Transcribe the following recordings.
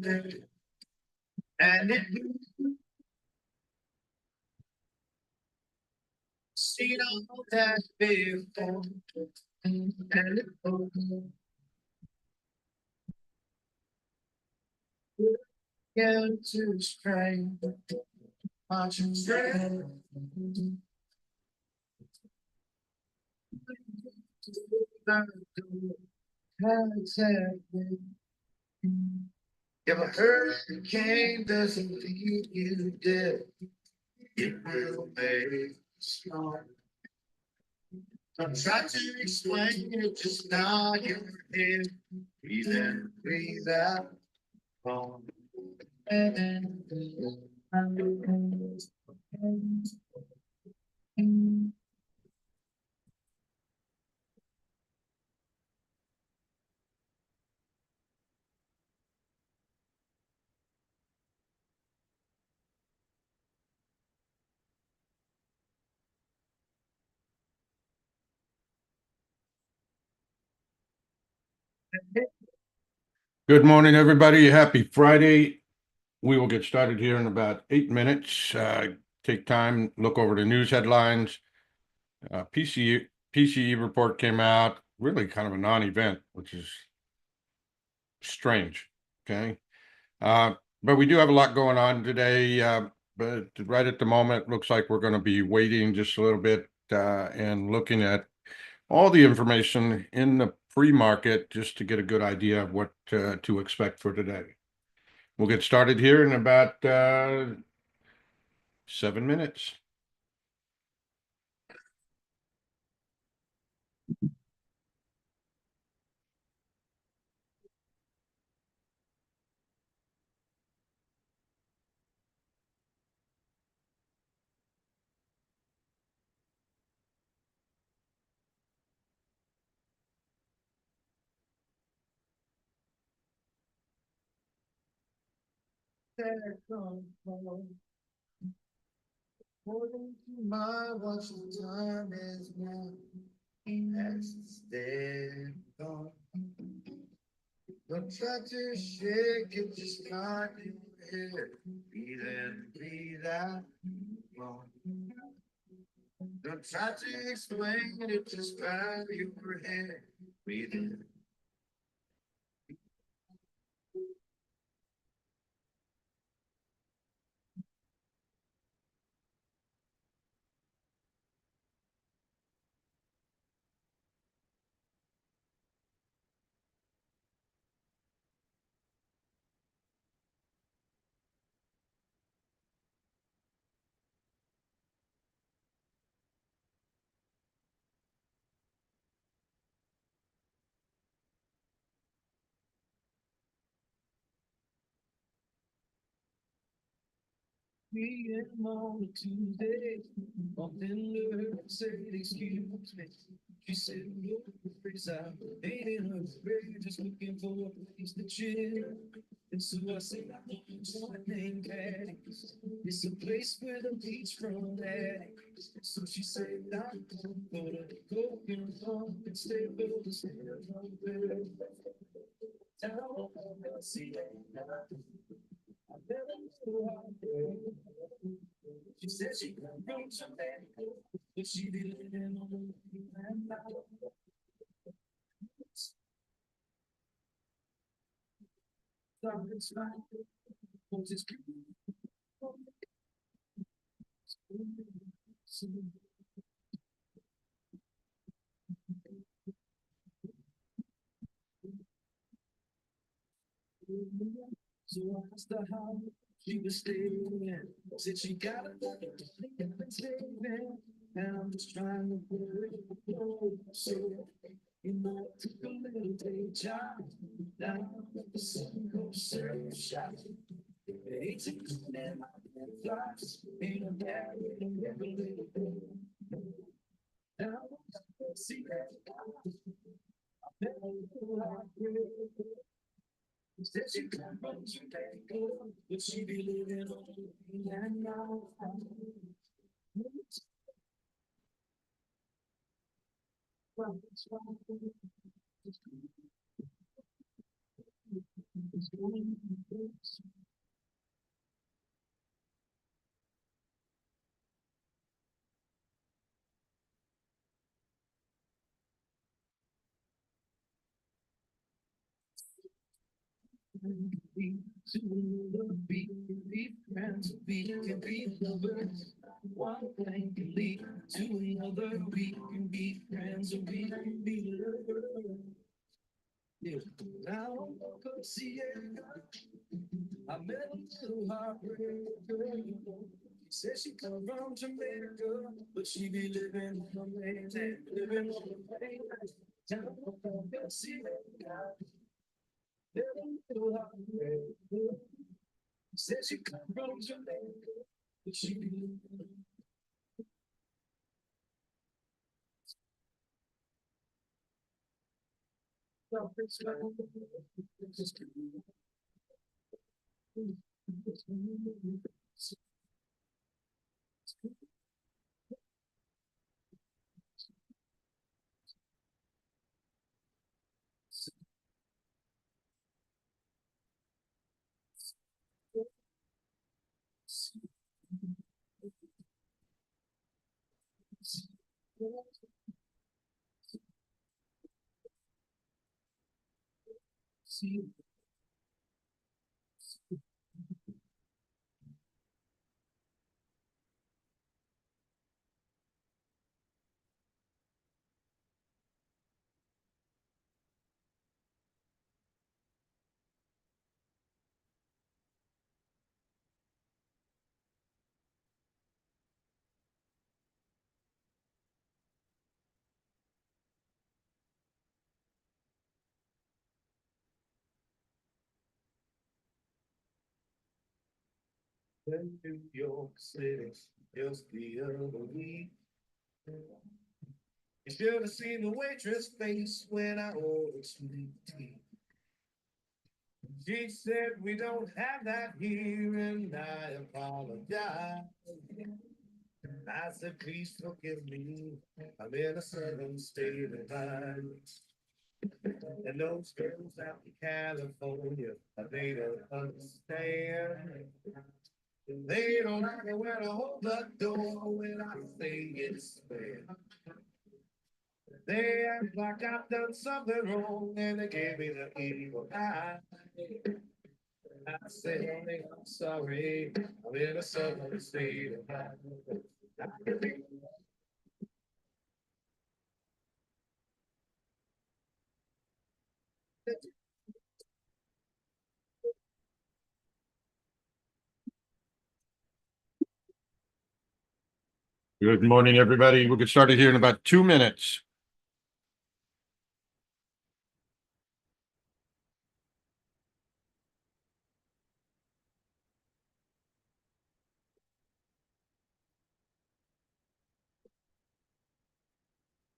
And it seen all that before. And it began to strain. Watching strain. If a hurricane doesn't leave you dead, it will make storm. I'm trying to explain it, just nod your head. Breathe in, breathe out. Good morning, everybody. Happy Friday. We will get started here in about 8 minutes. Take time, look over the news headlines. PCE report came out, really kind of a non-event, which is strange. Okay. But we do have a lot going on today. But right at the moment, looks like we're going to be waiting just a little bit and looking at all the information in the pre-market just to get a good idea of what to expect for today. We'll get started here in about 7 minutes. Watch the time is now. Don't try to shake it, just nod your head. Breathe in, breathe out. Don't try to explain it, just bow your head. Breathe in. Me and Mama Tuesday, often her said, excuse me. She said, no, freeze out. Ain't in her grave, just looking for a place to chill. And so I said, I want my name Caddy. It's a place with a beach from Daddy. So she said, I'm gonna go and home and stay with the stay from there. Down, see that. I never knew how to. She said she could roam someday, but she didn't know. And now it's like, what's his so I asked her how she was staying. Said she got a and saving. And I'm just trying to put it so you know, I took a little day job. Now the sun goes surf shop. It's a good and my flies. Ain't a bad little bit. Now I see that. I never knew how to. Said she can't run today, but she be living on the land now. Be friends, we can be lovers. One thing can lead to another. We can be friends, and we can be lovers. Yeah. Now, go see it. I met a little heartbreaker. She said she come from Jamaica, but she be living on the main, living on the main. Now, go see it. Little heartbreaker. Said she come from Jamaica, but she be living on the main. See, in New York City, just the other week. You should have seen the waitress face when I ordered sweet tea. She said we don't have that here, and I apologize. I said, please forgive me. I'm in a southern state of mind. And those girls out in California, they don't understand. They don't know where to hold the door when I say it's fair. They act like I've done something wrong and they gave me the evil eye. I say, honey, I'm sorry. I'm in a southern state of mind. Good morning, everybody. We'll get started here in about 2 minutes.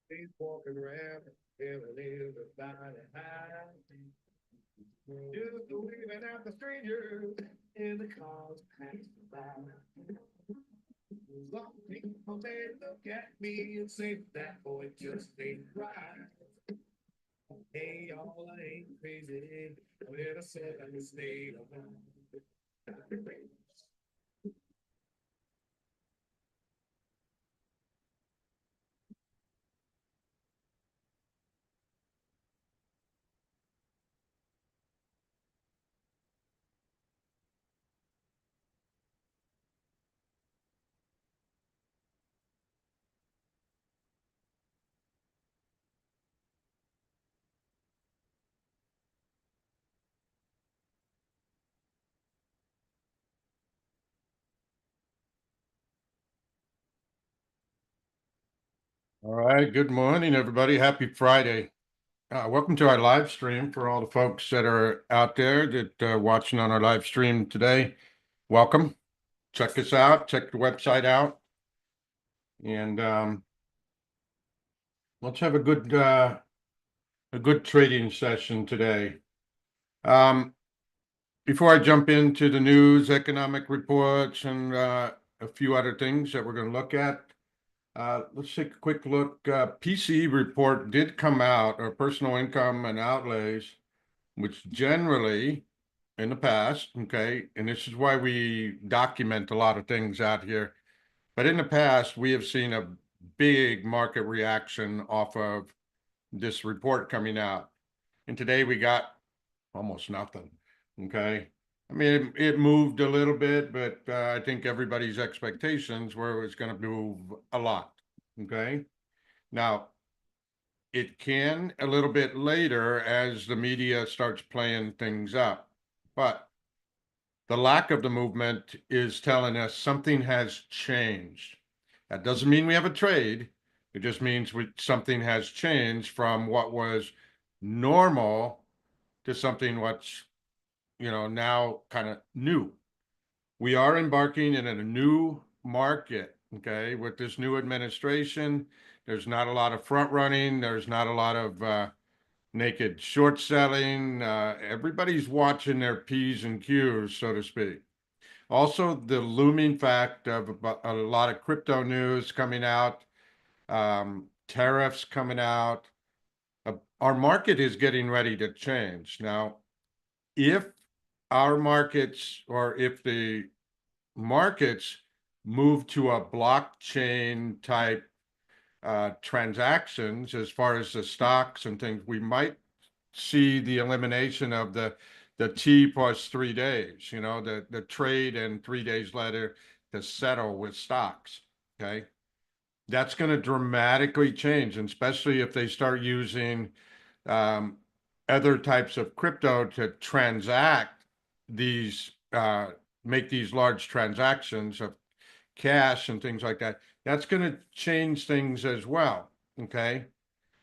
He's walking around, feeling everybody high. Just waving at the strangers in the cars passing by. Some people may look at me and say that boy just ain't right. Hey, y'all, I ain't crazy. I'm in a southern state of mind. All right, good morning, everybody. Happy Friday. Welcome to our live stream for all the folks that are out there that are watching on our live stream today. Welcome. Check us out. Check the website out. And let's have a good trading session today. Before I jump into the news, economic reports, and a few other things that we're going to look at, let's take a quick look. PCE report did come out, or personal income and outlays, which generally in the past, okay, and this is why we document a lot of things out here. But in the past, we have seen a big market reaction off of this report coming out. And today we got almost nothing. Okay. I mean, it moved a little bit, but I think everybody's expectations were it was going to move a lot. Okay. Now, it can a little bit later as the media starts playing things up. But the lack of the movement is telling us something has changed. That doesn't mean we have a trade. It just means something has changed from what was normal to something what's, now kind of new. We are embarking in a new market, okay, with this new administration. There's not a lot of front running. There's not a lot of naked short selling. Everybody's watching their P's and Q's, so to speak. Also, the looming fact of a lot of crypto news coming out, tariffs coming out. Our market is getting ready to change. Now, if our markets or if the markets move to a blockchain type transactions as far as the stocks and things, we might see the elimination of the T plus 3 days, the trade and 3 days later to settle with stocks. Okay. That's going to dramatically change, and especially if they start using um, other types of crypto to transact these, make these large transactions of cash and things like that. That's going to change things as well. Okay.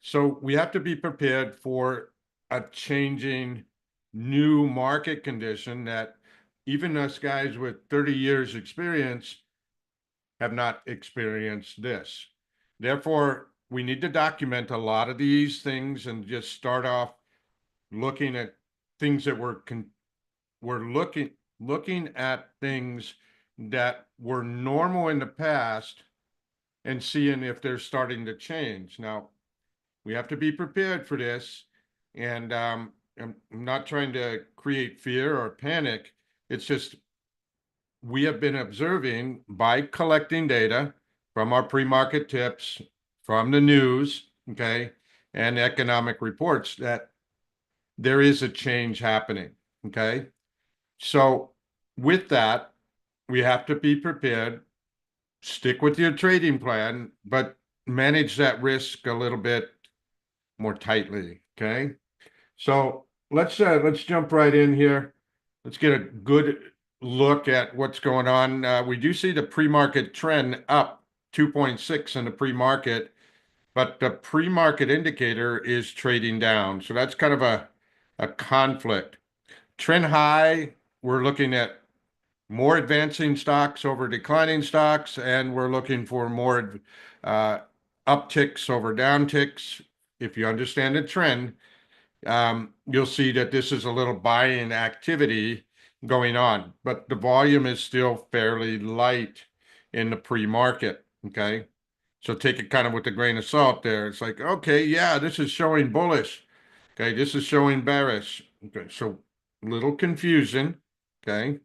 So we have to be prepared for a changing new market condition that even us guys with 30 years experience have not experienced this. Therefore, we need to document a lot of these things and just start off looking at things that we're looking at things that were normal in the past and seeing if they're starting to change. Now, we have to be prepared for this. And I'm not trying to create fear or panic. It's just we have been observing by collecting data from our pre-market tips, from the news, okay, and economic reports that there is a change happening, okay? So with that, we have to be prepared, stick with your trading plan, but manage that risk a little bit more tightly, okay? So let's jump right in here. Let's get a good look at what's going on. We do see the pre-market trend up 2.6 in the pre-market, but the pre-market indicator is trading down. So that's kind of a conflict. Trend high, we're looking at more advancing stocks over declining stocks, and we're looking for more uh, upticks over downticks. If you understand the trend, you'll see that this is a little buying activity going on, but the volume is still fairly light in the pre-market. Okay. So take it kind of with a grain of salt there. It's like, okay, yeah, this is showing bullish. Okay. This is showing bearish. Okay. So little confusion. Okay.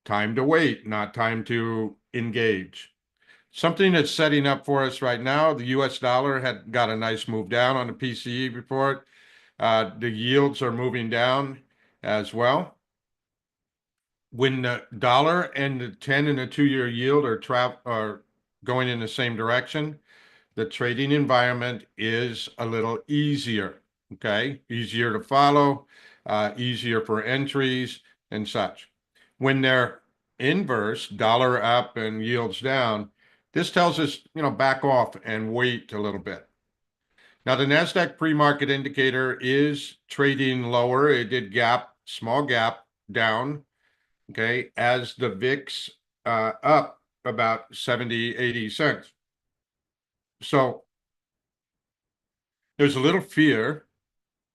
Time to wait, not time to engage. Something that's setting up for us right now, the US dollar had got a nice move down on the PCE report. The yields are moving down as well. When the dollar and the 10 and the 2-year yield are going in the same direction, the trading environment is a little easier. Okay, easier to follow, easier for entries and such. When they're inverse, dollar up and yields down, this tells us, back off and wait a little bit. Now, the NASDAQ pre-market indicator is trading lower. It did small gap down, okay, as the VIX up about 70, 80 cents. So there's a little fear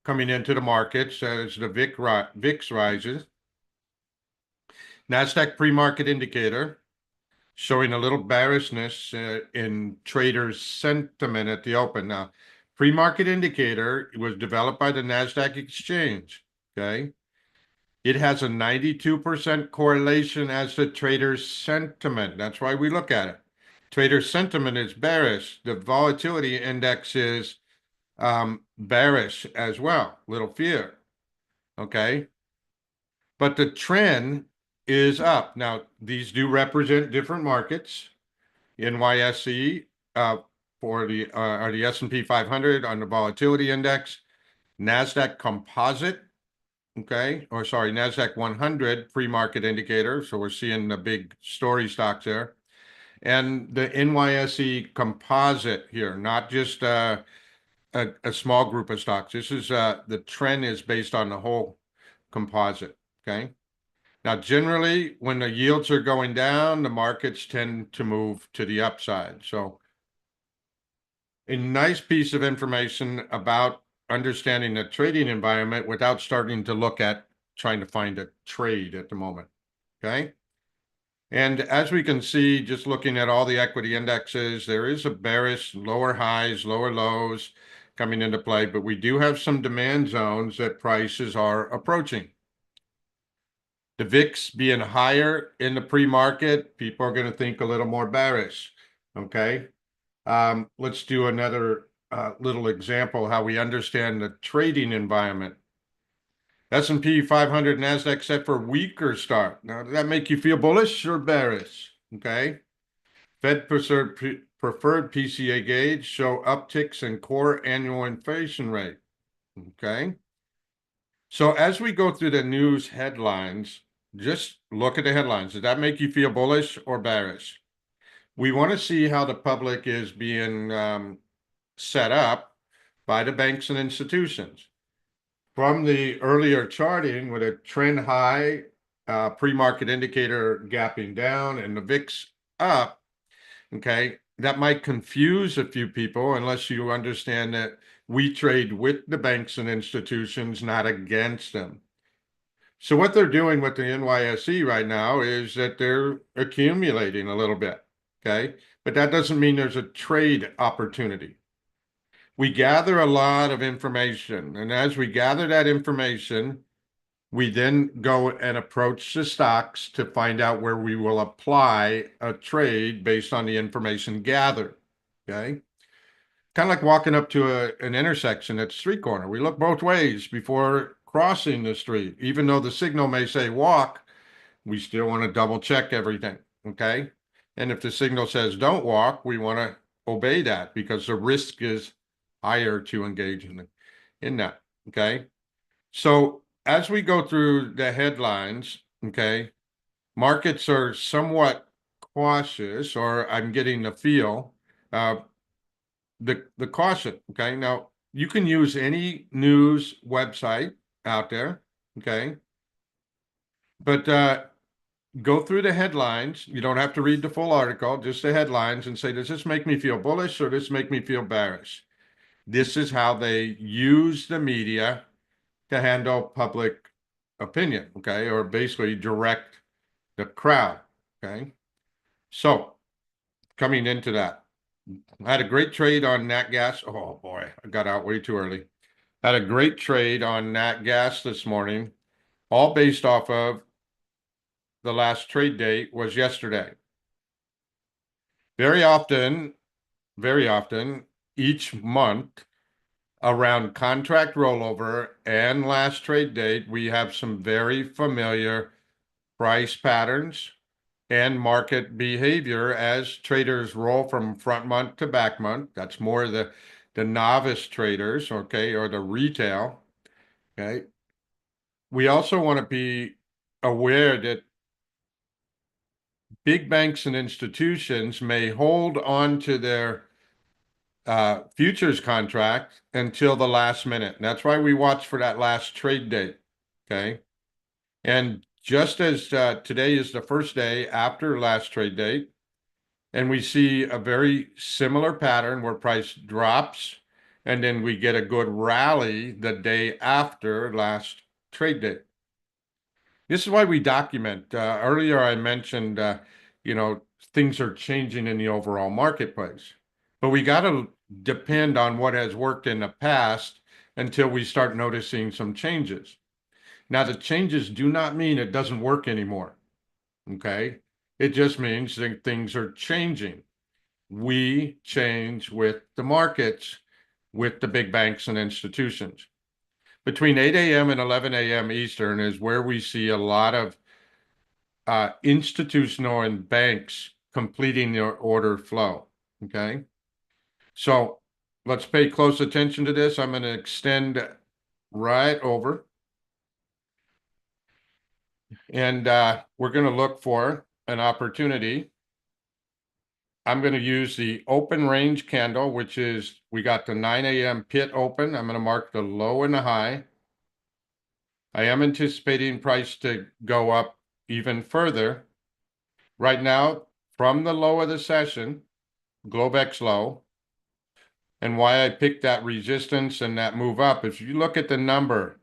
coming into the markets as the VIX rises. NASDAQ pre-market indicator showing a little bearishness in traders' sentiment at the open. Now, pre-market indicator was developed by the NASDAQ exchange, okay? It has a 92% correlation as to trader sentiment. That's why we look at it. Trader sentiment is bearish. The volatility index is bearish as well, little fear. Okay. But the trend is up. Now, these do represent different markets. NYSE for the S&P 500 on the volatility index, NASDAQ Composite, okay, or sorry, NASDAQ 100 pre-market indicator. So we're seeing the big story stocks there. And the NYSE Composite here, not just a small group of stocks. This is the trend is based on the whole composite, okay? Now, generally, when the yields are going down, the markets tend to move to the upside. So a nice piece of information about understanding the trading environment without starting to look at trying to find a trade at the moment, okay? And as we can see, just looking at all the equity indexes, there is a bearish lower highs, lower lows coming into play, but we do have some demand zones that prices are approaching. The VIX being higher in the pre-market, people are going to think a little more bearish. Okay. Let's do another little example how we understand the trading environment. S&P 500 NASDAQ set for weaker start. Now, does that make you feel bullish or bearish? Okay. Fed preferred PCA gauge show upticks in core annual inflation rate. Okay. So as we go through the news headlines, just look at the headlines. Does that make you feel bullish or bearish? We want to see how the public is being set up by the banks and institutions. From the earlier charting with a trend high, pre-market indicator gapping down and the VIX up, okay, that might confuse a few people unless you understand that we trade with the banks and institutions, not against them. So what they're doing with the NYSE right now is that they're accumulating a little bit, okay? But that doesn't mean there's a trade opportunity. We gather a lot of information, and as we gather that information, we then go and approach the stocks to find out where we will apply a trade based on the information gathered, okay? Kind of like walking up to an intersection at street corner. We look both ways before crossing the street. Even though the signal may say walk, we still want to double check everything, okay? And if the signal says don't walk, we want to obey that because the risk is higher to engage in that, okay? So as we go through the headlines, okay, markets are somewhat cautious, or I'm getting the feel, the caution, okay? Now, you can use any news website out there, okay? But go through the headlines. You don't have to read the full article, just the headlines, and say, does this make me feel bullish or does this make me feel bearish? This is how they use the media to handle public opinion, okay? Or basically direct the crowd, okay? So coming into that, I had a great trade on Nat Gas. Oh boy, I got out way too early. Had a great trade on Nat Gas this morning, all based off of the last trade date was yesterday. Very often, each month around contract rollover and last trade date, we have some very familiar price patterns and market behavior as traders roll from front month to back month. That's more the novice traders, okay, or the retail, okay. We also want to be aware that big banks and institutions may hold on to their futures contract until the last minute. And that's why we watch for that last trade date, okay? And just as today is the first day after last trade date, and we see a very similar pattern where price drops, and then we get a good rally the day after last trade date. This is why we document. Earlier, I mentioned, things are changing in the overall marketplace, but we got to depend on what has worked in the past until we start noticing some changes. Now, the changes do not mean it doesn't work anymore. Okay. It just means that things are changing. We change with the markets, with the big banks and institutions. Between 8 a.m. and 11 a.m. Eastern is where we see a lot of institutional and banks completing their order flow. Okay. So let's pay close attention to this. I'm going to extend right over. And we're going to look for an opportunity. I'm going to use the open range candle, which is, we got the 9 a.m. pit open. I'm going to mark the low and the high. I am anticipating price to go up even further. Right now, from the low of the session, Globex low, and why I picked that resistance and that move up, if you look at the number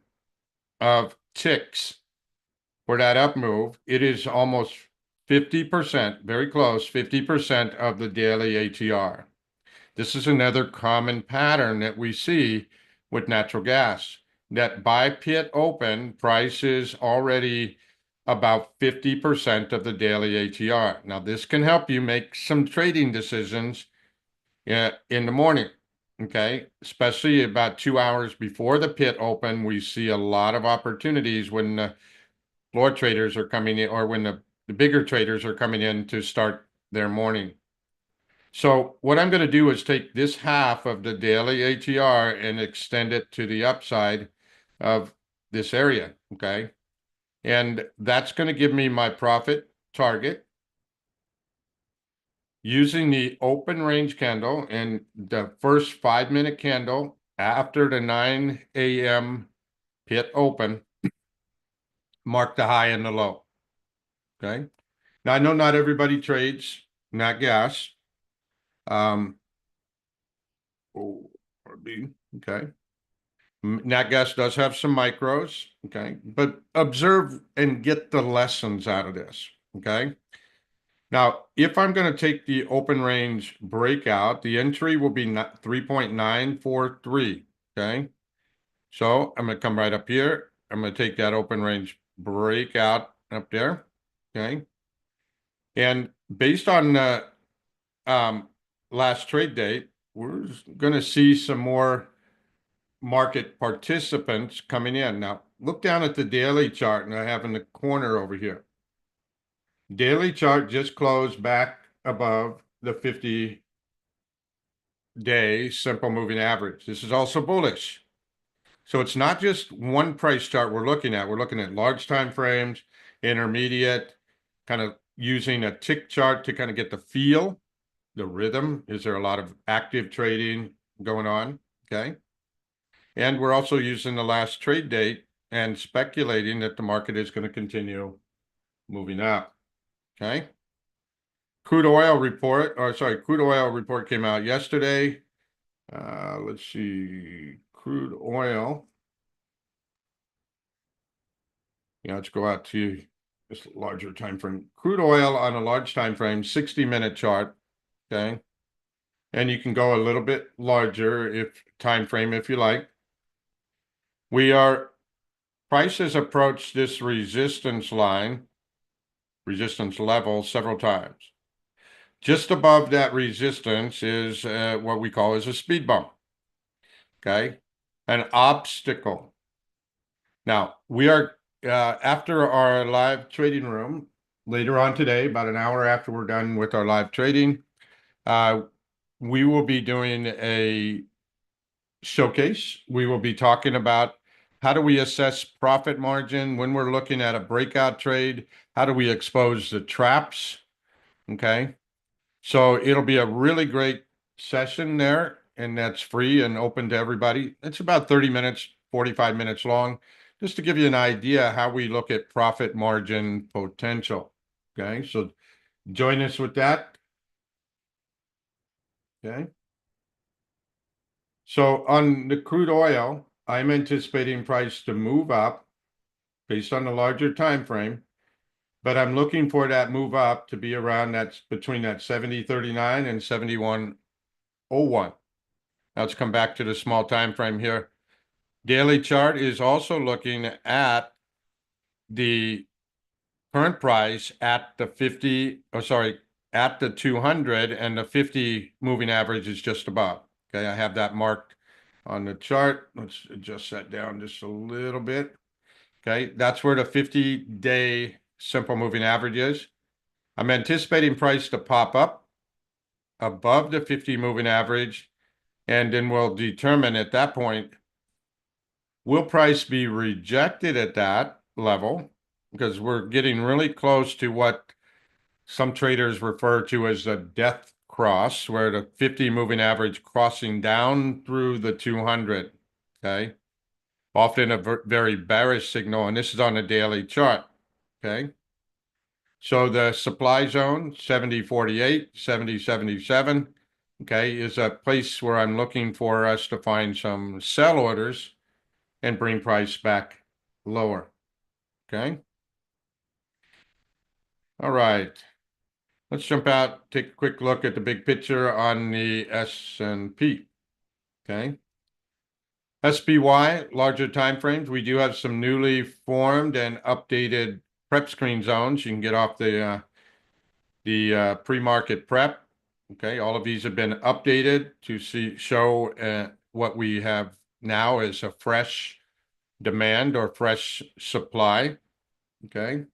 of ticks for that up move, it is almost 50%, very close, 50% of the daily ATR. This is another common pattern that we see with natural gas, that by pit open, price is already about 50% of the daily ATR. Now, this can help you make some trading decisions in the morning, okay? Especially about 2 hours before the pit open, we see a lot of opportunities when the floor traders are coming in, or when the bigger traders are coming in to start their morning. So what I'm going to do is take this half of the daily ATR and extend it to the upside of this area, okay? And that's going to give me my profit target using the open range candle and the first 5-minute candle after the 9 a.m. pit open, mark the high and the low, okay? Now, I know not everybody trades nat gas. Okay. Nat gas does have some micros, okay, but observe and get the lessons out of this, okay? Now, if I'm going to take the open range breakout, the entry will be 3.943, okay? So I'm going to come right up here. I'm going to take that open range breakout up there, okay? And based on the last trade date, we're going to see some more market participants coming in. Now, look down at the daily chart, and I have in the corner over here. Daily chart just closed back above the 50-day simple moving average. This is also bullish. So it's not just one price chart we're looking at. We're looking at large time frames, intermediate, kind of using a tick chart to kind of get the feel, the rhythm. Is there a lot of active trading going on? Okay. And we're also using the last trade date and speculating that the market is going to continue moving up. Okay. Crude oil report came out yesterday. Let's see, crude oil. Yeah, let's go out to this larger time frame. Crude oil on a large time frame, 60-minute chart. Okay. And you can go a little bit larger if time frame if you like. Price has approached this resistance level several times. Just above that resistance is what we call as a speed bump, okay? An obstacle. Now, we are, after our live trading room, later on today, about an hour after we're done with our live trading, we will be doing a showcase. We will be talking about how do we assess profit margin when we're looking at a breakout trade? How do we expose the traps? Okay. So it'll be a really great session there, and that's free and open to everybody. It's about 30 minutes, 45 minutes long, just to give you an idea how we look at profit margin potential. Okay. So join us with that. Okay. So on the crude oil, I'm anticipating price to move up based on the larger time frame, but I'm looking for that move up to be around that's between that 70.39 and 71.01. Now let's come back to the small time frame here. Daily chart is also looking at the current price at the 50, oh, sorry, at the 200, and the 50 moving average is just above. Okay, I have that marked on the chart. Let's adjust that down just a little bit. Okay, that's where the 50-day simple moving average is. I'm anticipating price to pop up above the 50 moving average, and then we'll determine at that point, will price be rejected at that level? Because we're getting really close to what some traders refer to as a death cross, where the 50 moving average crossing down through the 200, okay? Often a very bearish signal, and this is on a daily chart, okay? So the supply zone, 70.48, 70.77, okay, is a place where I'm looking for us to find some sell orders and bring price back lower, okay? All right. Let's jump out, take a quick look at the big picture on the S&P, okay? SPY, larger time frames. We do have some newly formed and updated prep screen zones. You can get off the pre-market prep. Okay, all of these have been updated to show what we have now is a fresh demand or fresh supply. Okay.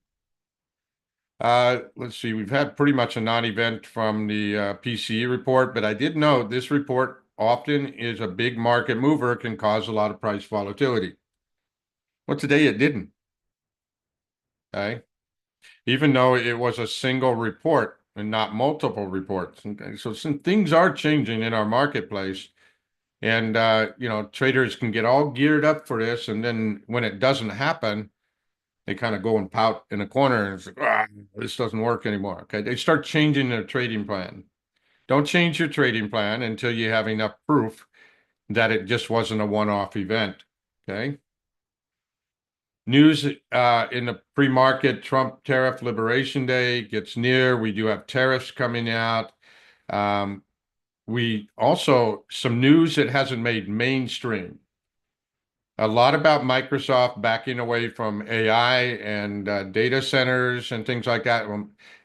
Let's see, we've had pretty much a non-event from the PCE report, but I did note this report often is a big market mover, can cause a lot of price volatility. Well, today it didn't. Okay. Even though it was a single report and not multiple reports. Okay. So some things are changing in our marketplace. And you know, traders can get all geared up for this, and then when it doesn't happen, they kind of go and pout in a corner and it's like, ah, this doesn't work anymore. Okay. They start changing their trading plan. Don't change your trading plan until you have enough proof that it just wasn't a one-off event. Okay. News in the pre-market, Trump tariff liberation day gets near. We do have tariffs coming out. We also, some news that hasn't made mainstream. A lot about Microsoft backing away from AI and data centers and things like that.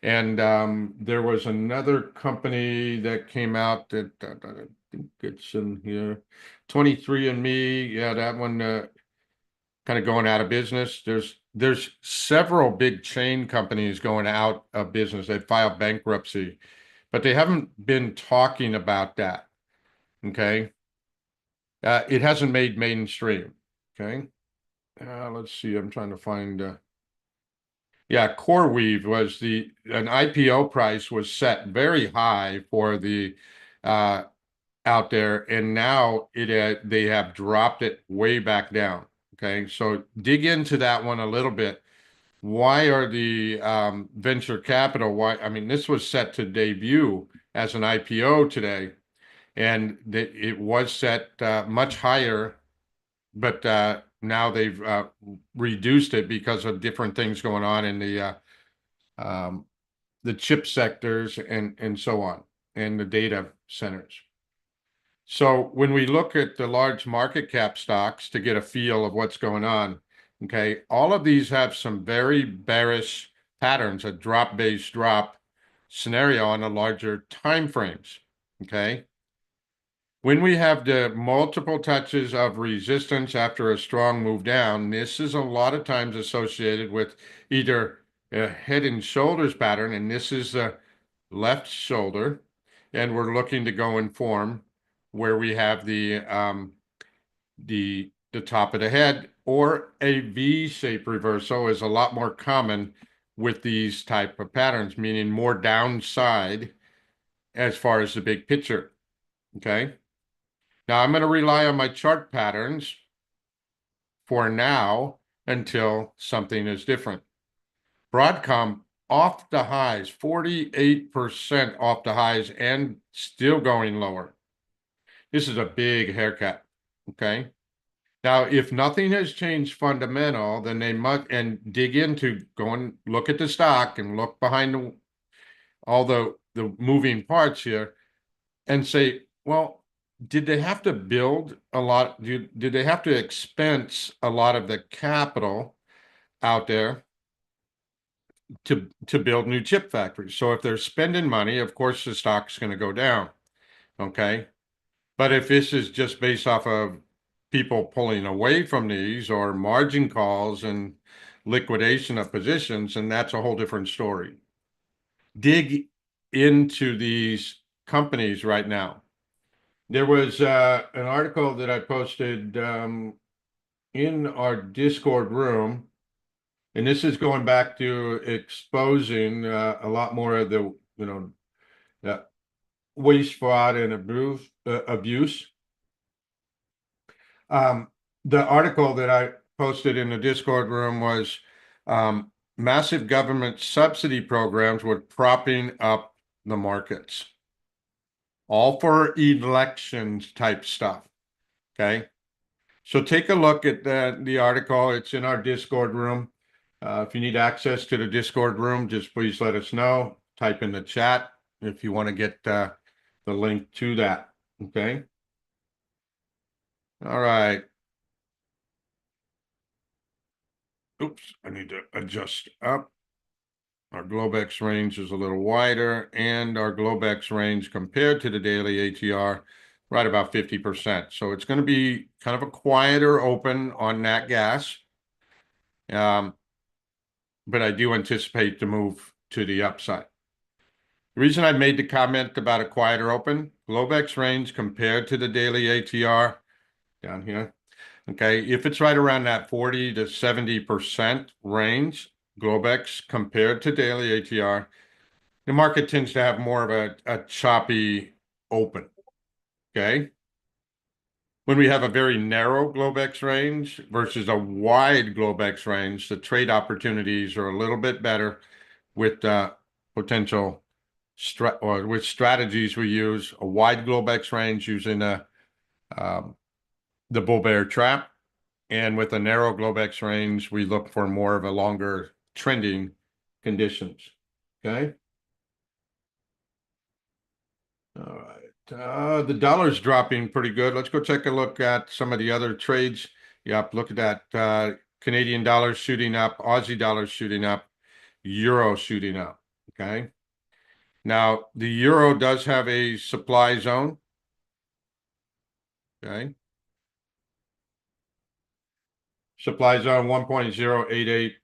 And there was another company that came out that I think it's in here, 23andMe. Yeah, that one kind of going out of business. There's several big chain companies going out of business. They filed bankruptcy, but they haven't been talking about that. Okay. It hasn't made mainstream. Okay. Let's see. I'm trying to find. Yeah, CoreWeave was an IPO price was set very high for the out there, and now they have dropped it way back down. Okay, so dig into that one a little bit. Why are the venture capital? Why? I mean, this was set to debut as an IPO today, and it was set much higher, but now they've reduced it because of different things going on in the chip sectors and so on, and the data centers. So when we look at the large market cap stocks to get a feel of what's going on, okay, all of these have some very bearish patterns, a drop-based drop scenario on the larger time frames, okay? When we have the multiple touches of resistance after a strong move down, this is a lot of times associated with either a head and shoulders pattern, and this is the left shoulder, and we're looking to go in form where we have the top of the head, or a V-shaped reversal is a lot more common with these type of patterns, meaning more downside as far as the big picture. Okay. Now I'm going to rely on my chart patterns for now until something is different. Broadcom off the highs, 48% off the highs and still going lower. This is a big haircut, okay? Now, if nothing has changed fundamental, then they must, and dig into, go and look at the stock and look behind all the moving parts here and say, well, did they have to build a lot? Did they have to expense a lot of the capital out there to build new chip factories. So if they're spending money, of course the stock's going to go down. Okay. But if this is just based off of people pulling away from these or margin calls and liquidation of positions, and that's a whole different story. Dig into these companies right now. There was an article that I posted in our Discord room, and this is going back to exposing a lot more of the, the waste, fraud, and abuse. The article that I posted in the Discord room was massive government subsidy programs were propping up the markets, all for elections type stuff. Okay. So take a look at the article. It's in our Discord room. If you need access to the Discord room, just please let us know. Type in the chat if you want to get the link to that. Okay. All right. Oops, I need to adjust up. Our Globex range is a little wider, and our Globex range compared to the daily ATR, right about 50%. So it's going to be kind of a quieter open on nat gas. But I do anticipate to move to the upside. The reason I made the comment about a quieter open, Globex range compared to the daily ATR down here. Okay, if it's right around that 40 to 70% range, Globex compared to daily ATR, the market tends to have more of a choppy open. Okay. When we have a very narrow Globex range versus a wide Globex range, the trade opportunities are a little bit better with potential with strategies we use. A wide Globex range using the bull bear trap, and with a narrow Globex range, we look for more of a longer trending conditions. Okay. All right. The dollar's dropping pretty good. Let's go take a look at some of the other trades. Yep. Look at that. Canadian dollar shooting up, Aussie dollar shooting up, euro shooting up. Okay. Now the euro does have a supply zone. Okay. Supply zone 1.0884,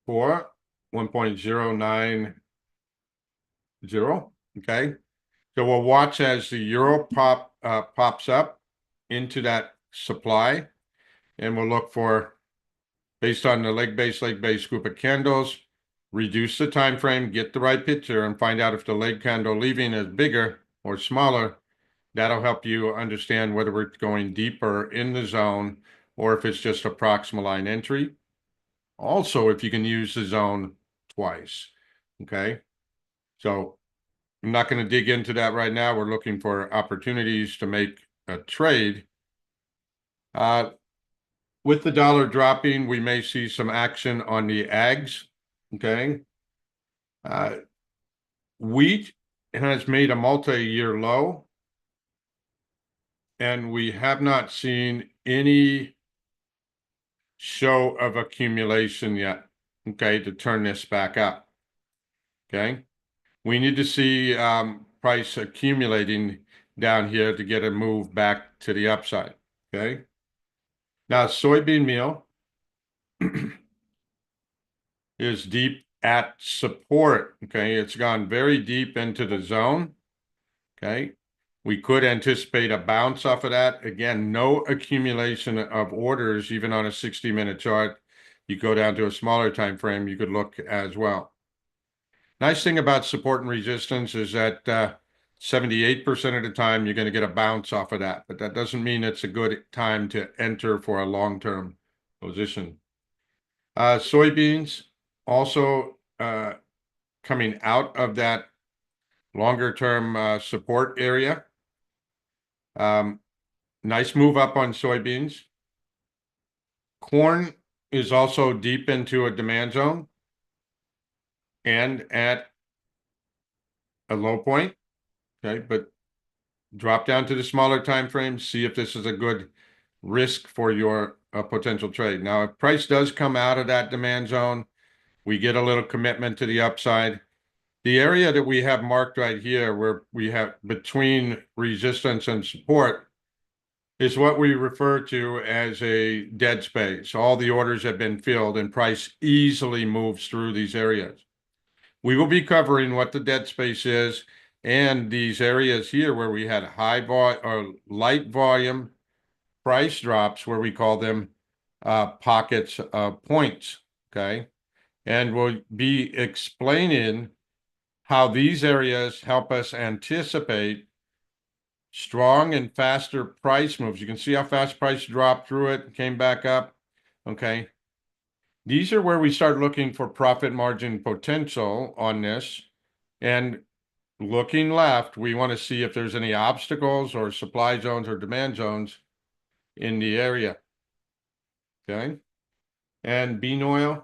1.090. Okay. So we'll watch as the euro pops up into that supply, and we'll look for, based on the leg base group of candles, reduce the time frame, get the right picture, and find out if the leg candle leaving is bigger or smaller. That'll help you understand whether we're going deeper in the zone or if it's just a proximal line entry. Also, if you can use the zone twice. Okay. So I'm not going to dig into that right now. We're looking for opportunities to make a trade. With the dollar dropping, we may see some action on the ags. Okay. Wheat has made a multi-year low, and we have not seen any show of accumulation yet. Okay, to turn this back up. Okay. We need to see price accumulating down here to get a move back to the upside. Okay. Now, soybean meal is deep at support. Okay. It's gone very deep into the zone. Okay. We could anticipate a bounce off of that. Again, no accumulation of orders, even on a 60-minute chart. You go down to a smaller time frame, you could look as well. Nice thing about support and resistance is that 78% of the time you're going to get a bounce off of that, but that doesn't mean it's a good time to enter for a long-term position. Soybeans also coming out of that longer-term support area. Nice move up on soybeans. Corn is also deep into a demand zone and at a low point. Okay, but drop down to the smaller time frame, see if this is a good risk for your potential trade. Now, if price does come out of that demand zone, we get a little commitment to the upside. The area that we have marked right here, where we have between resistance and support, is what we refer to as a dead space. All the orders have been filled and price easily moves through these areas. We will be covering what the dead space is and these areas here where we had high vol or light volume price drops, where we call them pockets of points. Okay. And we'll be explaining how these areas help us anticipate strong and faster price moves. You can see how fast price dropped through it, came back up. Okay. These are where we start looking for profit margin potential on this. And looking left, we want to see if there's any obstacles or supply zones or demand zones in the area. Okay. And bean oil.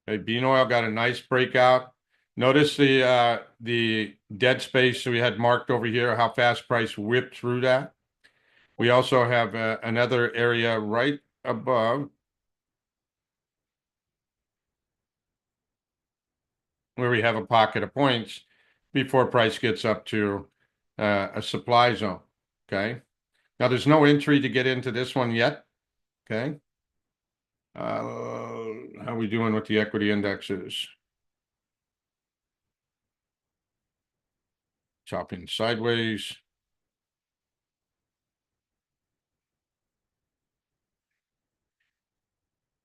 Okay, bean oil got a nice breakout. Notice the dead space we had marked over here, how fast price whipped through that. We also have another area right above where we have a pocket of points before price gets up to a supply zone. Okay. Now there's no entry to get into this one yet. Okay. How are we doing with the equity indexes? Chopping sideways.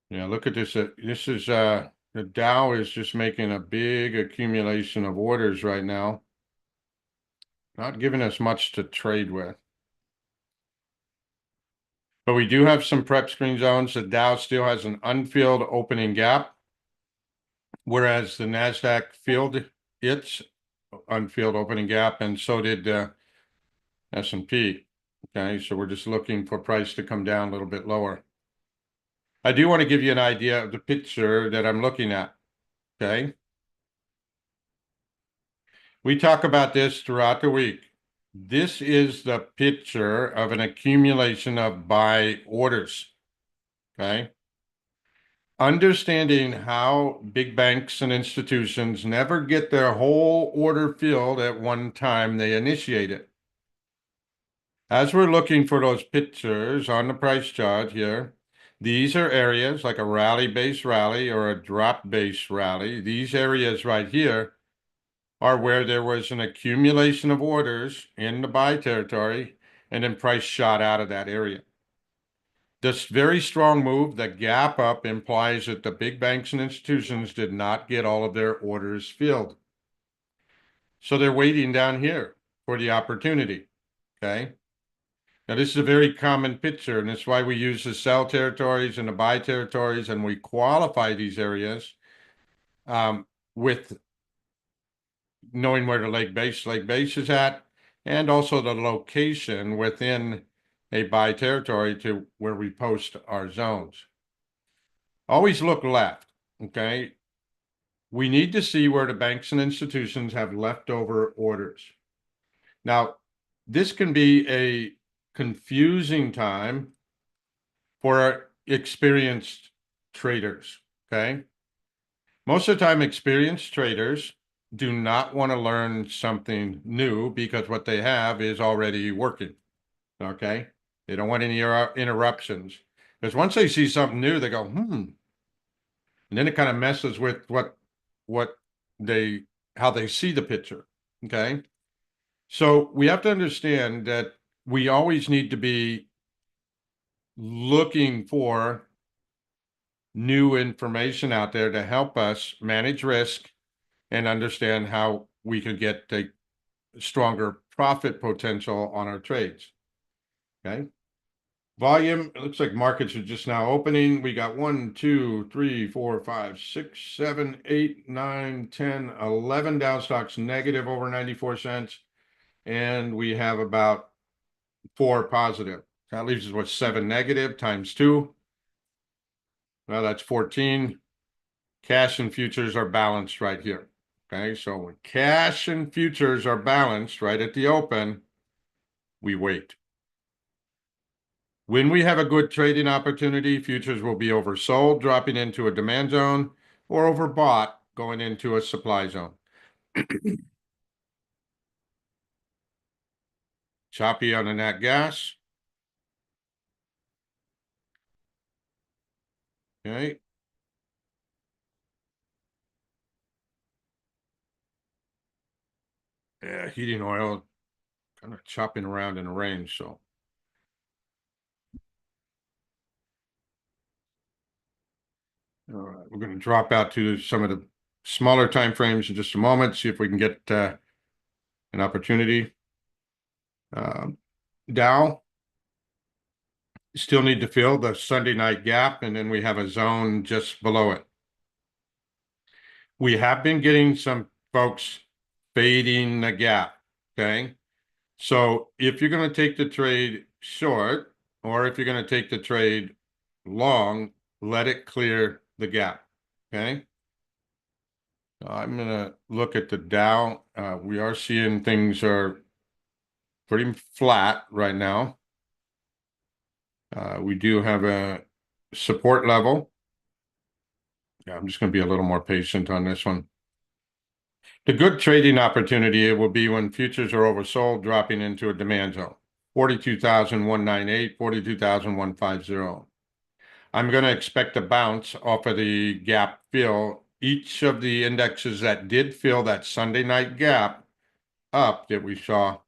Yeah, look at this. This is the Dow is just making a big accumulation of orders right now. Not giving us much to trade with. But we do have some prep screen zones. The Dow still has an unfilled opening gap, whereas the NASDAQ filled its unfilled opening gap, and so did S&P. Okay, so we're just looking for price to come down a little bit lower. I do want to give you an idea of the picture that I'm looking at. Okay. We talk about this throughout the week. This is the picture of an accumulation of buy orders. Okay. Understanding how big banks and institutions never get their whole order filled at one time they initiate it. As we're looking for those pictures on the price chart here, these are areas like a rally-based rally or a drop-based rally. These areas right here are where there was an accumulation of orders in the buy territory, and then price shot out of that area. This very strong move, the gap up, implies that the big banks and institutions did not get all of their orders filled. So they're waiting down here for the opportunity. Okay. Now, this is a very common picture, and that's why we use the sell territories and the buy territories, and we qualify these areas with knowing where the leg base is at, and also the location within a buy territory to where we post our zones. Always look left, okay? We need to see where the banks and institutions have leftover orders. Now, this can be a confusing time for experienced traders, okay? Most of the time, experienced traders do not want to learn something new because what they have is already working, okay? They don't want any interruptions. Because once they see something new, they go, and then it kind of messes with how they see the picture, okay? So we have to understand that we always need to be looking for new information out there to help us manage risk and understand how we could get a stronger profit potential on our trades. Okay. Volume, it looks like markets are just now opening. We got 1, 2, 3, 4, 5, 6, 7, 8, 9, 10, 11 Dow stocks negative over 94 cents. And we have about 4 positive. That leaves us with 7 negative times 2. Well, that's 14. Cash and futures are balanced right here. Okay, so when cash and futures are balanced right at the open, we wait. When we have a good trading opportunity, futures will be oversold, dropping into a demand zone, or overbought, going into a supply zone. Choppy on the nat gas. Okay. Yeah, heating oil kind of chopping around in the range, so. All right, we're going to drop out to some of the smaller time frames in just a moment, see if we can get an opportunity. Dow still need to fill the Sunday night gap, and then we have a zone just below it. We have been getting some folks fading the gap, okay? So if you're going to take the trade short, or if you're going to take the trade long, let it clear the gap, okay? I'm going to look at the Dow. We are seeing things are pretty flat right now. We do have a support level. Yeah, I'm just going to be a little more patient on this one. The good trading opportunity will be when futures are oversold, dropping into a demand zone. 42,198, 42,150. I'm going to expect a bounce off of the gap fill. Each of the indexes that did fill that Sunday night gap up that we saw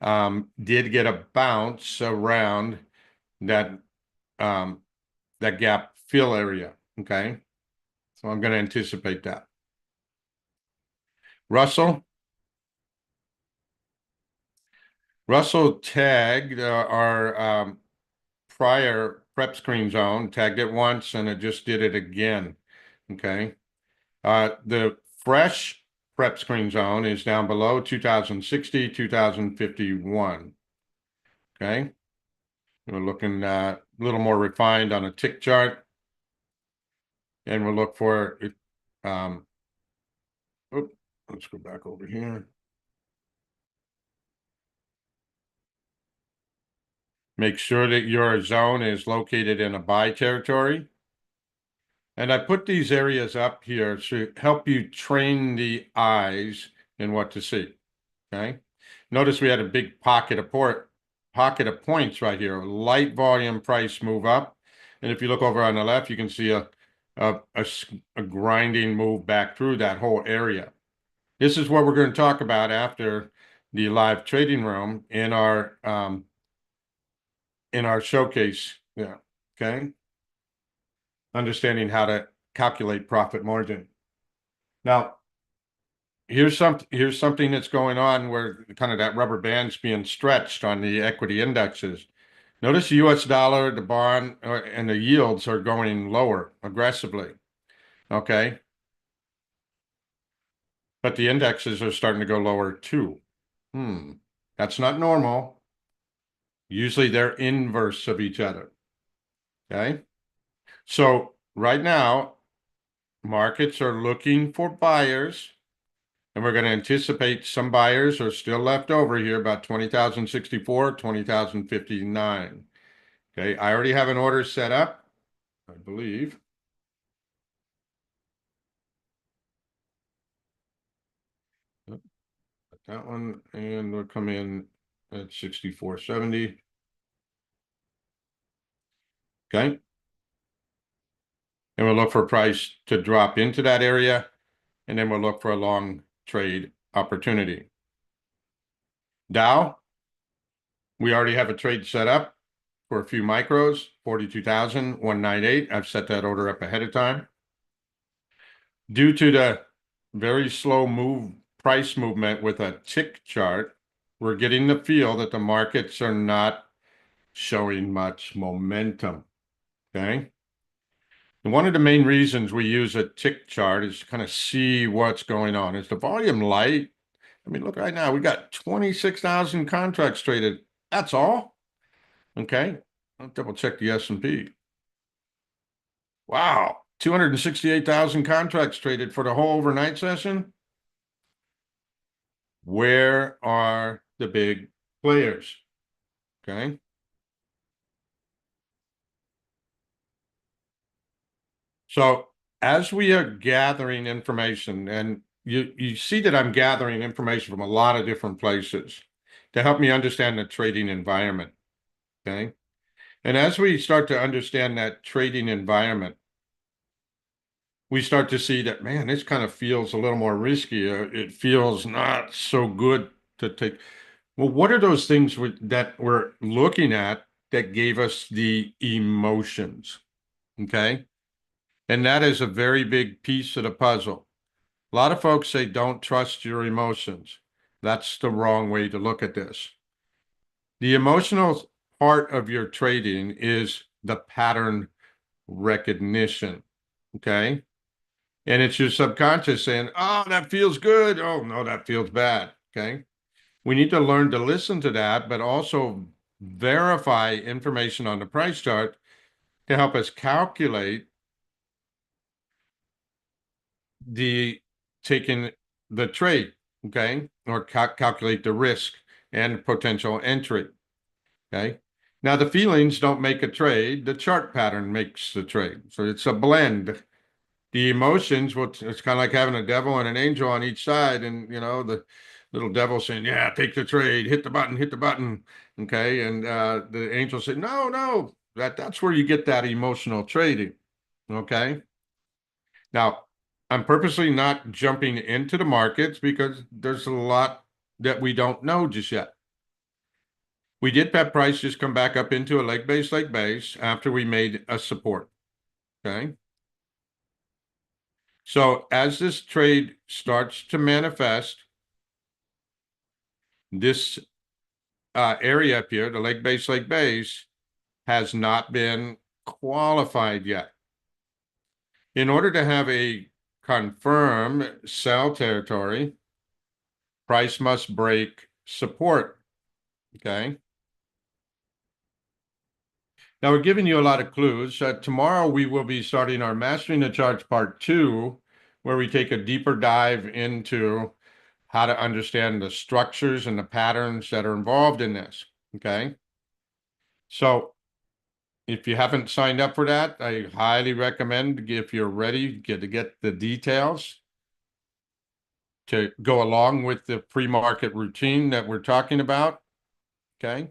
did get a bounce around that that gap fill area. Okay, so I'm going to anticipate that. Russell tagged our prior prep screen zone, tagged it once, and it just did it again. Okay. The fresh prep screen zone is down below 2060, 2051. Okay. We're looking a little more refined on a tick chart. And we'll look for it. Let's go back over here. Make sure that your zone is located in a buy territory. And I put these areas up here to help you train the eyes in what to see. Okay. Notice we had a big pocket of points right here. Light volume price move up. And if you look over on the left, you can see a grinding move back through that whole area. This is what we're going to talk about after the live trading room in our showcase. Yeah. Okay. Understanding how to calculate profit margin. Now, here's something that's going on where kind of that rubber band's being stretched on the equity indexes. Notice the US dollar, the bond, and the yields are going lower aggressively. Okay. But the indexes are starting to go lower too. That's not normal. Usually they're inverse of each other. Okay. So right now, markets are looking for buyers, and we're going to anticipate some buyers are still left over here, about 20,064, 20,059. Okay, I already have an order set up, I believe. That one, and we'll come in at 64.70. Okay. And we'll look for price to drop into that area, and then we'll look for a long trade opportunity. Dow, we already have a trade set up for a few micros, 42,198. I've set that order up ahead of time. Due to the very slow price movement with a tick chart, we're getting the feel that the markets are not showing much momentum. Okay. And one of the main reasons we use a tick chart is to kind of see what's going on. Is the volume light? I mean, look right now, we got 26,000 contracts traded. That's all. Okay. I'll double check the S&P. Wow. 268,000 contracts traded for the whole overnight session. Where are the big players? Okay. So as we are gathering information, and you see that I'm gathering information from a lot of different places to help me understand the trading environment. Okay. And as we start to understand that trading environment, we start to see that, man, this kind of feels a little more risky. It feels not so good to take. Well, what are those things that we're looking at that gave us the emotions? Okay. And that is a very big piece of the puzzle. A lot of folks say don't trust your emotions. That's the wrong way to look at this. The emotional part of your trading is the pattern recognition. Okay. And it's your subconscious saying, oh, that feels good. Oh, no, that feels bad. Okay. We need to learn to listen to that, but also verify information on the price chart to help us calculate the taking the trade, okay, or calculate the risk and potential entry, okay. Now the feelings don't make a trade; the chart pattern makes the trade. So it's a blend. The emotions, it's kind of like having a devil and an angel on each side, and the little devil saying, "Yeah, take the trade, hit the button," okay, and the angel said, "No, no, that's where you get that emotional trading." Okay. Now, I'm purposely not jumping into the markets because there's a lot that we don't know just yet. We did that price just come back up into a leg base after we made a support. Okay. So as this trade starts to manifest, this area up here, the leg base, has not been qualified yet. In order to have a confirm sell territory, price must break support. Okay. Now we're giving you a lot of clues. Tomorrow we will be starting our Mastering the Charts Part 2, where we take a deeper dive into how to understand the structures and the patterns that are involved in this. Okay. So if you haven't signed up for that, I highly recommend, if you're ready, get the details to go along with the pre-market routine that we're talking about. Okay.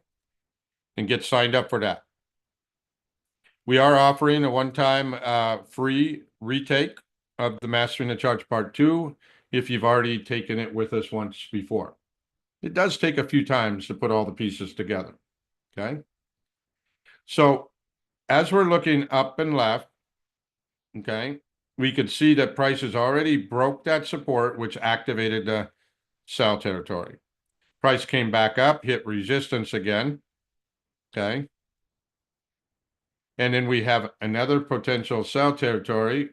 And get signed up for that. We are offering a one-time free retake of the Mastering the Charts Part 2 if you've already taken it with us once before. It does take a few times to put all the pieces together. Okay. So as we're looking up and left, okay, we could see that prices already broke that support, which activated the sell territory. Price came back up, hit resistance again. Okay. And then we have another potential sell territory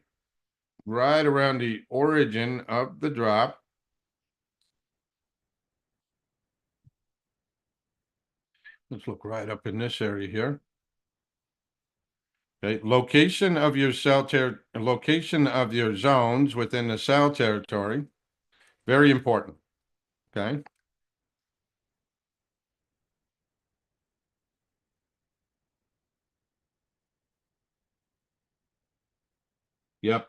right around the origin of the drop. Let's look right up in this area here. Okay, location of your location of your zones within the sell territory, very important. Okay. Yep.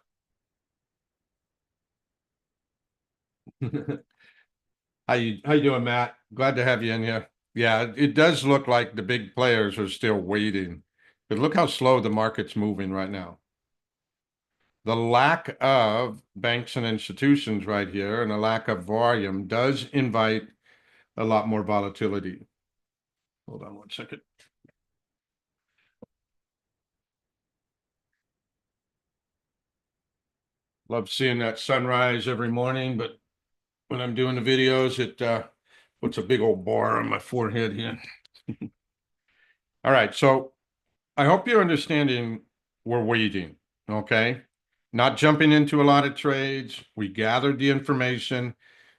How you doing, Matt? Glad to have you in here. Yeah, it does look like the big players are still waiting, but look how slow the market's moving right now. The lack of banks and institutions right here and a lack of volume does invite a lot more volatility. Hold on one second. Love seeing that sunrise every morning, but when I'm doing the videos, it puts a big old bar on my forehead here. All right, so I hope you're understanding we're waiting, okay? Not jumping into a lot of trades. We gathered the information.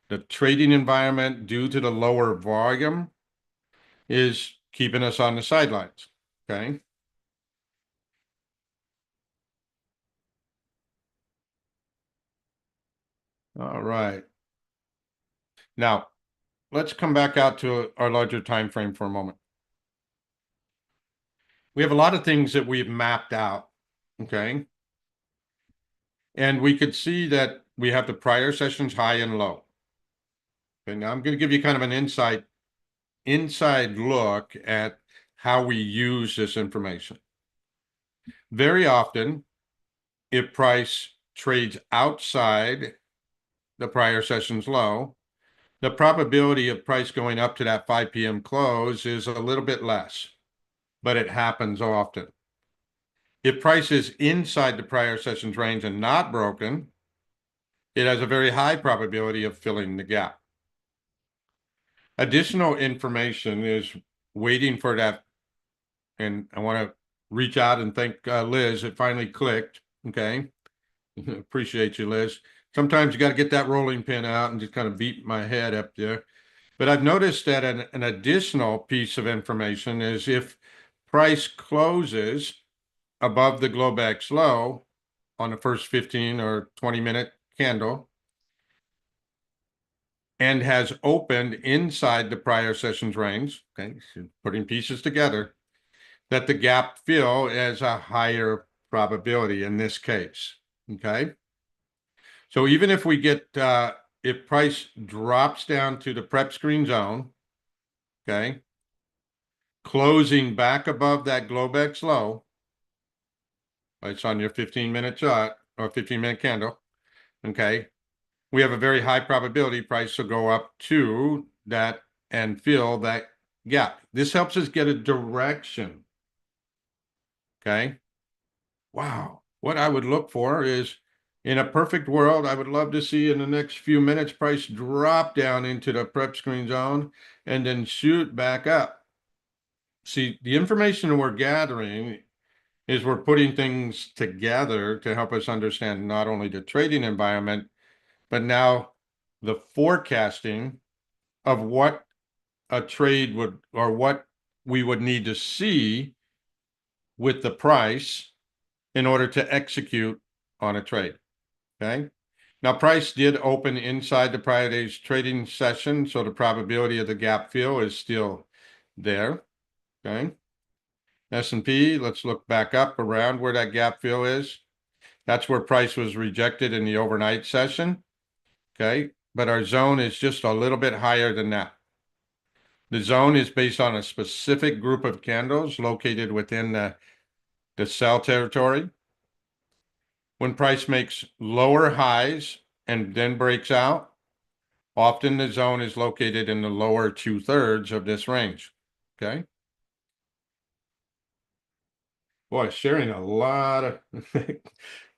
The trading environment, due to the lower volume, is keeping us on the sidelines, okay? All right. Now, let's come back out to our larger time frame for a moment. We have a lot of things that we've mapped out, okay? And we could see that we have the prior sessions high and low. And now I'm going to give you kind of an inside look at how we use this information. Very often, if price trades outside the prior session's low, the probability of price going up to that 5 p.m. close is a little bit less, but it happens often. If price is inside the prior session's range and not broken, it has a very high probability of filling the gap. Additional information is waiting for that. And I want to reach out and thank Liz. It finally clicked. Okay. Appreciate you, Liz. Sometimes you got to get that rolling pin out and just kind of beat my head up there. But I've noticed that an additional piece of information is if price closes above the Globex low on the first 15 or 20-minute candle and has opened inside the prior session's range, okay, so putting pieces together, that the gap fill is a higher probability in this case, okay? So even if we get, if price drops down to the prep screen zone, okay, closing back above that Globex low, it's on your 15-minute chart or 15-minute candle, okay, we have a very high probability price will go up to that and fill that gap. This helps us get a direction, okay? Wow, what I would look for is, in a perfect world, I would love to see in the next few minutes price drop down into the prep screen zone and then shoot back up. See, the information we're gathering is we're putting things together to help us understand not only the trading environment, but now the forecasting of what a trade would, or what we would need to see with the price in order to execute on a trade. Okay. Now, price did open inside the prior day's trading session, so the probability of the gap fill is still there. Okay. S&P, let's look back up around where that gap fill is. That's where price was rejected in the overnight session. Okay. But our zone is just a little bit higher than that. The zone is based on a specific group of candles located within the sell territory. When price makes lower highs and then breaks out, often the zone is located in the lower 2/3 of this range. Okay. Boy, sharing a lot of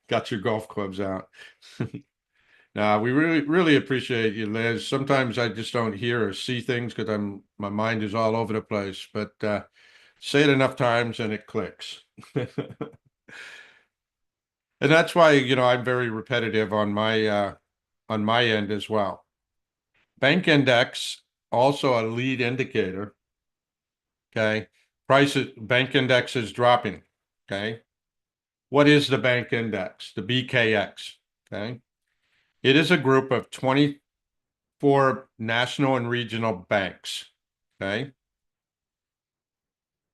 got your golf clubs out. Now, we really appreciate you, Liz. Sometimes I just don't hear or see things because my mind is all over the place, but say it enough times and it clicks. And that's why, I'm very repetitive on my end as well. Bank index, also a lead indicator. Okay. Bank index is dropping. Okay. What is the bank index? The BKX. Okay. It is a group of 24 national and regional banks. Okay.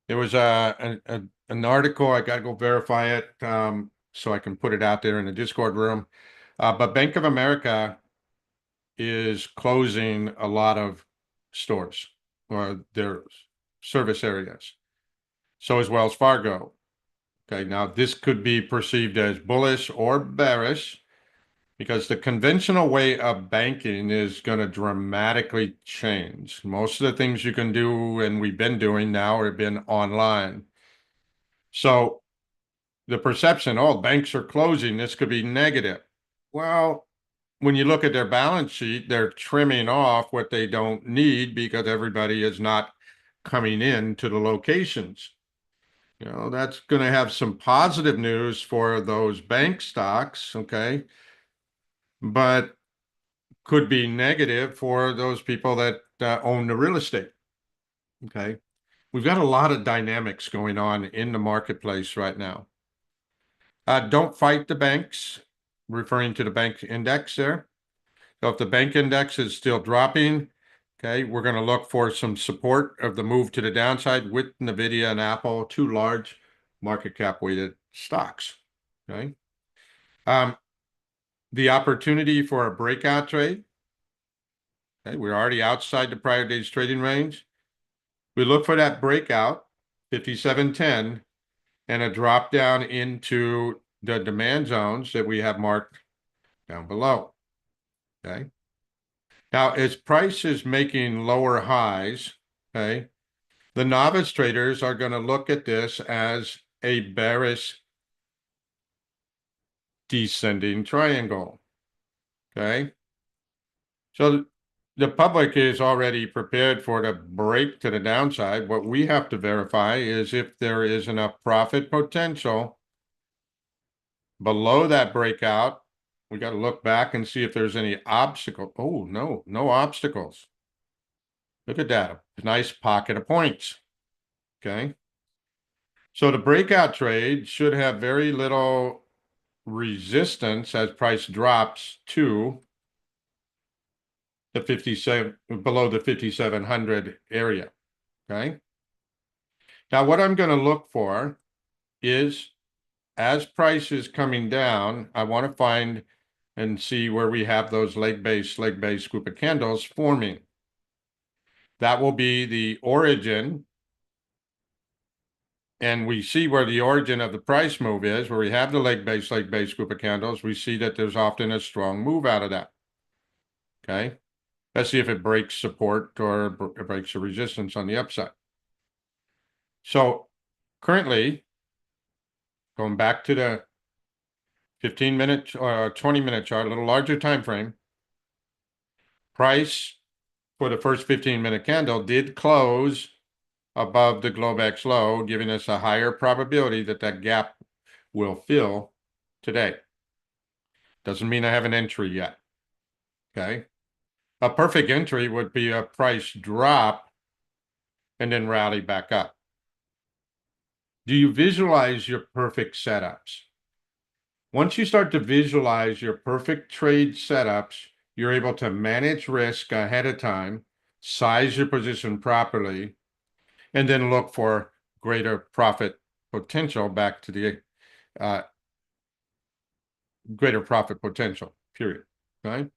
There was an article, I got to go verify it so I can put it out there in the Discord room. But Bank of America is closing a lot of stores or their service areas. So is Wells Fargo. Okay, now this could be perceived as bullish or bearish because the conventional way of banking is going to dramatically change. Most of the things you can do and we've been doing now have been online. So the perception, oh, banks are closing, this could be negative. Well, when you look at their balance sheet, they're trimming off what they don't need because everybody is not coming in to the locations. That's going to have some positive news for those bank stocks, okay? But could be negative for those people that own the real estate, okay? We've got a lot of dynamics going on in the marketplace right now. Don't fight the banks, referring to the bank index there. So if the bank index is still dropping, okay, we're going to look for some support of the move to the downside with NVIDIA and Apple, two large market cap weighted stocks. Okay. the opportunity for a breakout trade. Okay, we're already outside the prior day's trading range. We look for that breakout, 57.10, and a drop down into the demand zones that we have marked down below. Okay. Now, as price is making lower highs, okay, the novice traders are going to look at this as a bearish descending triangle. Okay. So the public is already prepared for the break to the downside. What we have to verify is if there is enough profit potential below that breakout. We got to look back and see if there's any obstacle. Oh, no obstacles. Look at that. A nice pocket of points. Okay. So the breakout trade should have very little resistance as price drops to the 57 below the 5,700 area. Okay. Now what I'm going to look for is as price is coming down, I want to find and see where we have those leg-based group of candles forming. That will be the origin. And we see where the origin of the price move is, where we have the leg-based group of candles. We see that there's often a strong move out of that. Okay. Let's see if it breaks support or it breaks a resistance on the upside. So currently, going back to the 15-minute or 20-minute chart, a little larger time frame, price for the first 15-minute candle did close above the Globex low, giving us a higher probability that that gap will fill today. Doesn't mean I have an entry yet. Okay. A perfect entry would be a price drop and then rally back up. Do you visualize your perfect setups? Once you start to visualize your perfect trade setups, you're able to manage risk ahead of time, size your position properly, and then look for greater profit potential back to the greater profit potential, period. Okay.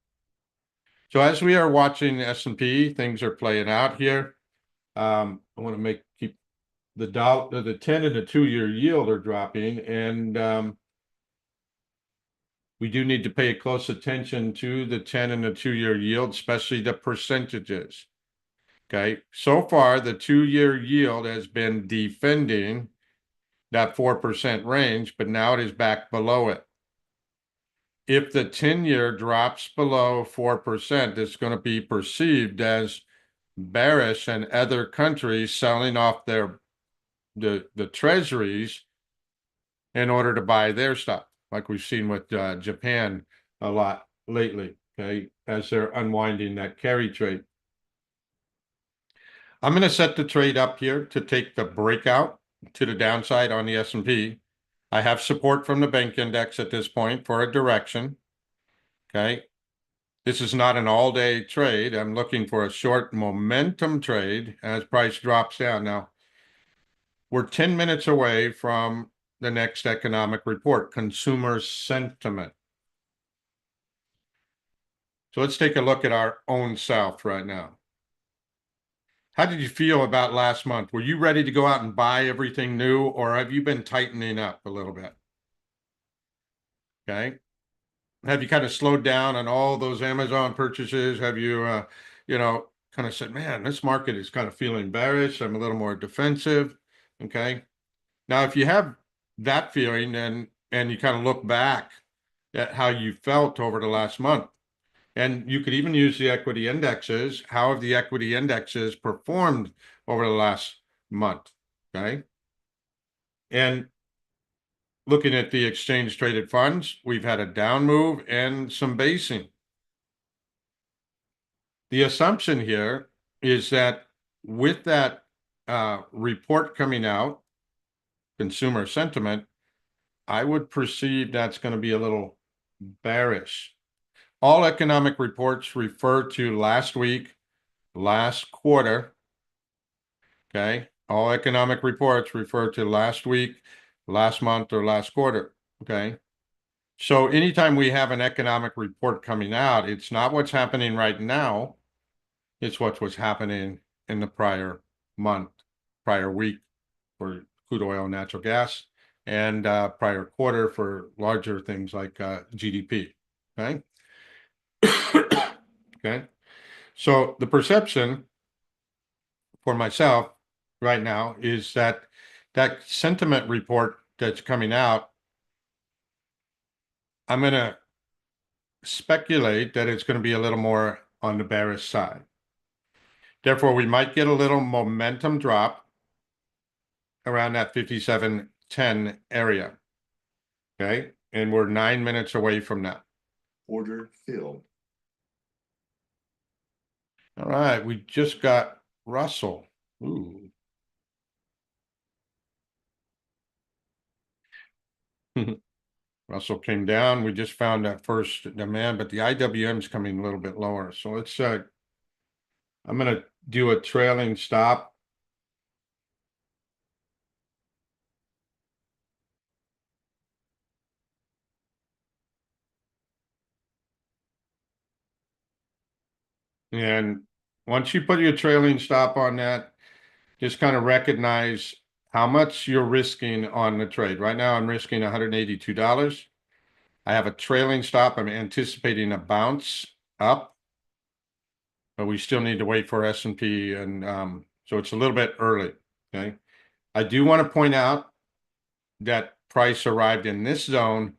So as we are watching S&P, things are playing out here. I want to keep the 10 and the 2-year yield are dropping, and we do need to pay close attention to the 10 and the 2-year yield, especially the percentages. Okay. So far, the 2-year yield has been defending that 4% range, but now it is back below it. If the 10-year drops below 4%, it's going to be perceived as bearish and other countries selling off the treasuries in order to buy their stuff, like we've seen with Japan a lot lately, okay, as they're unwinding that carry trade. I'm going to set the trade up here to take the breakout to the downside on the S&P. I have support from the bank index at this point for a direction. Okay. This is not an all-day trade. I'm looking for a short momentum trade as price drops down. Now, we're 10 minutes away from the next economic report, consumer sentiment. So let's take a look at our own South right now. How did you feel about last month? Were you ready to go out and buy everything new, or have you been tightening up a little bit? Okay. Have you kind of slowed down on all those Amazon purchases? Have you, kind of said, man, this market is kind of feeling bearish. I'm a little more defensive. Okay. Now, if you have that feeling and you kind of look back at how you felt over the last month, and you could even use the equity indexes. How have the equity indexes performed over the last month? Okay. And looking at the exchange traded funds, we've had a down move and some basing. The assumption here is that with that report coming out, consumer sentiment, I would perceive that's going to be a little bearish. All economic reports refer to last week, last quarter. Okay. All economic reports refer to last week, last month, or last quarter. Okay. So anytime we have an economic report coming out, it's not what's happening right now. It's what was happening in the prior month, prior week for crude oil and natural gas, and prior quarter for larger things like GDP. Okay. Okay. So the perception for myself right now is that that sentiment report that's coming out, I'm going to speculate that it's going to be a little more on the bearish side. Therefore, we might get a little momentum drop around that 57.10 area. Okay. And we're 9 minutes away from that. Order filled. All right. We just got Russell. Ooh. Russell came down. We just found that first demand, but the IWM is coming a little bit lower. So let's, I'm going to do a trailing stop. And once you put your trailing stop on that, just kind of recognize how much you're risking on the trade. Right now, I'm risking $182. I have a trailing stop. I'm anticipating a bounce up, but we still need to wait for S&P, and so it's a little bit early. Okay. I do want to point out that price arrived in this zone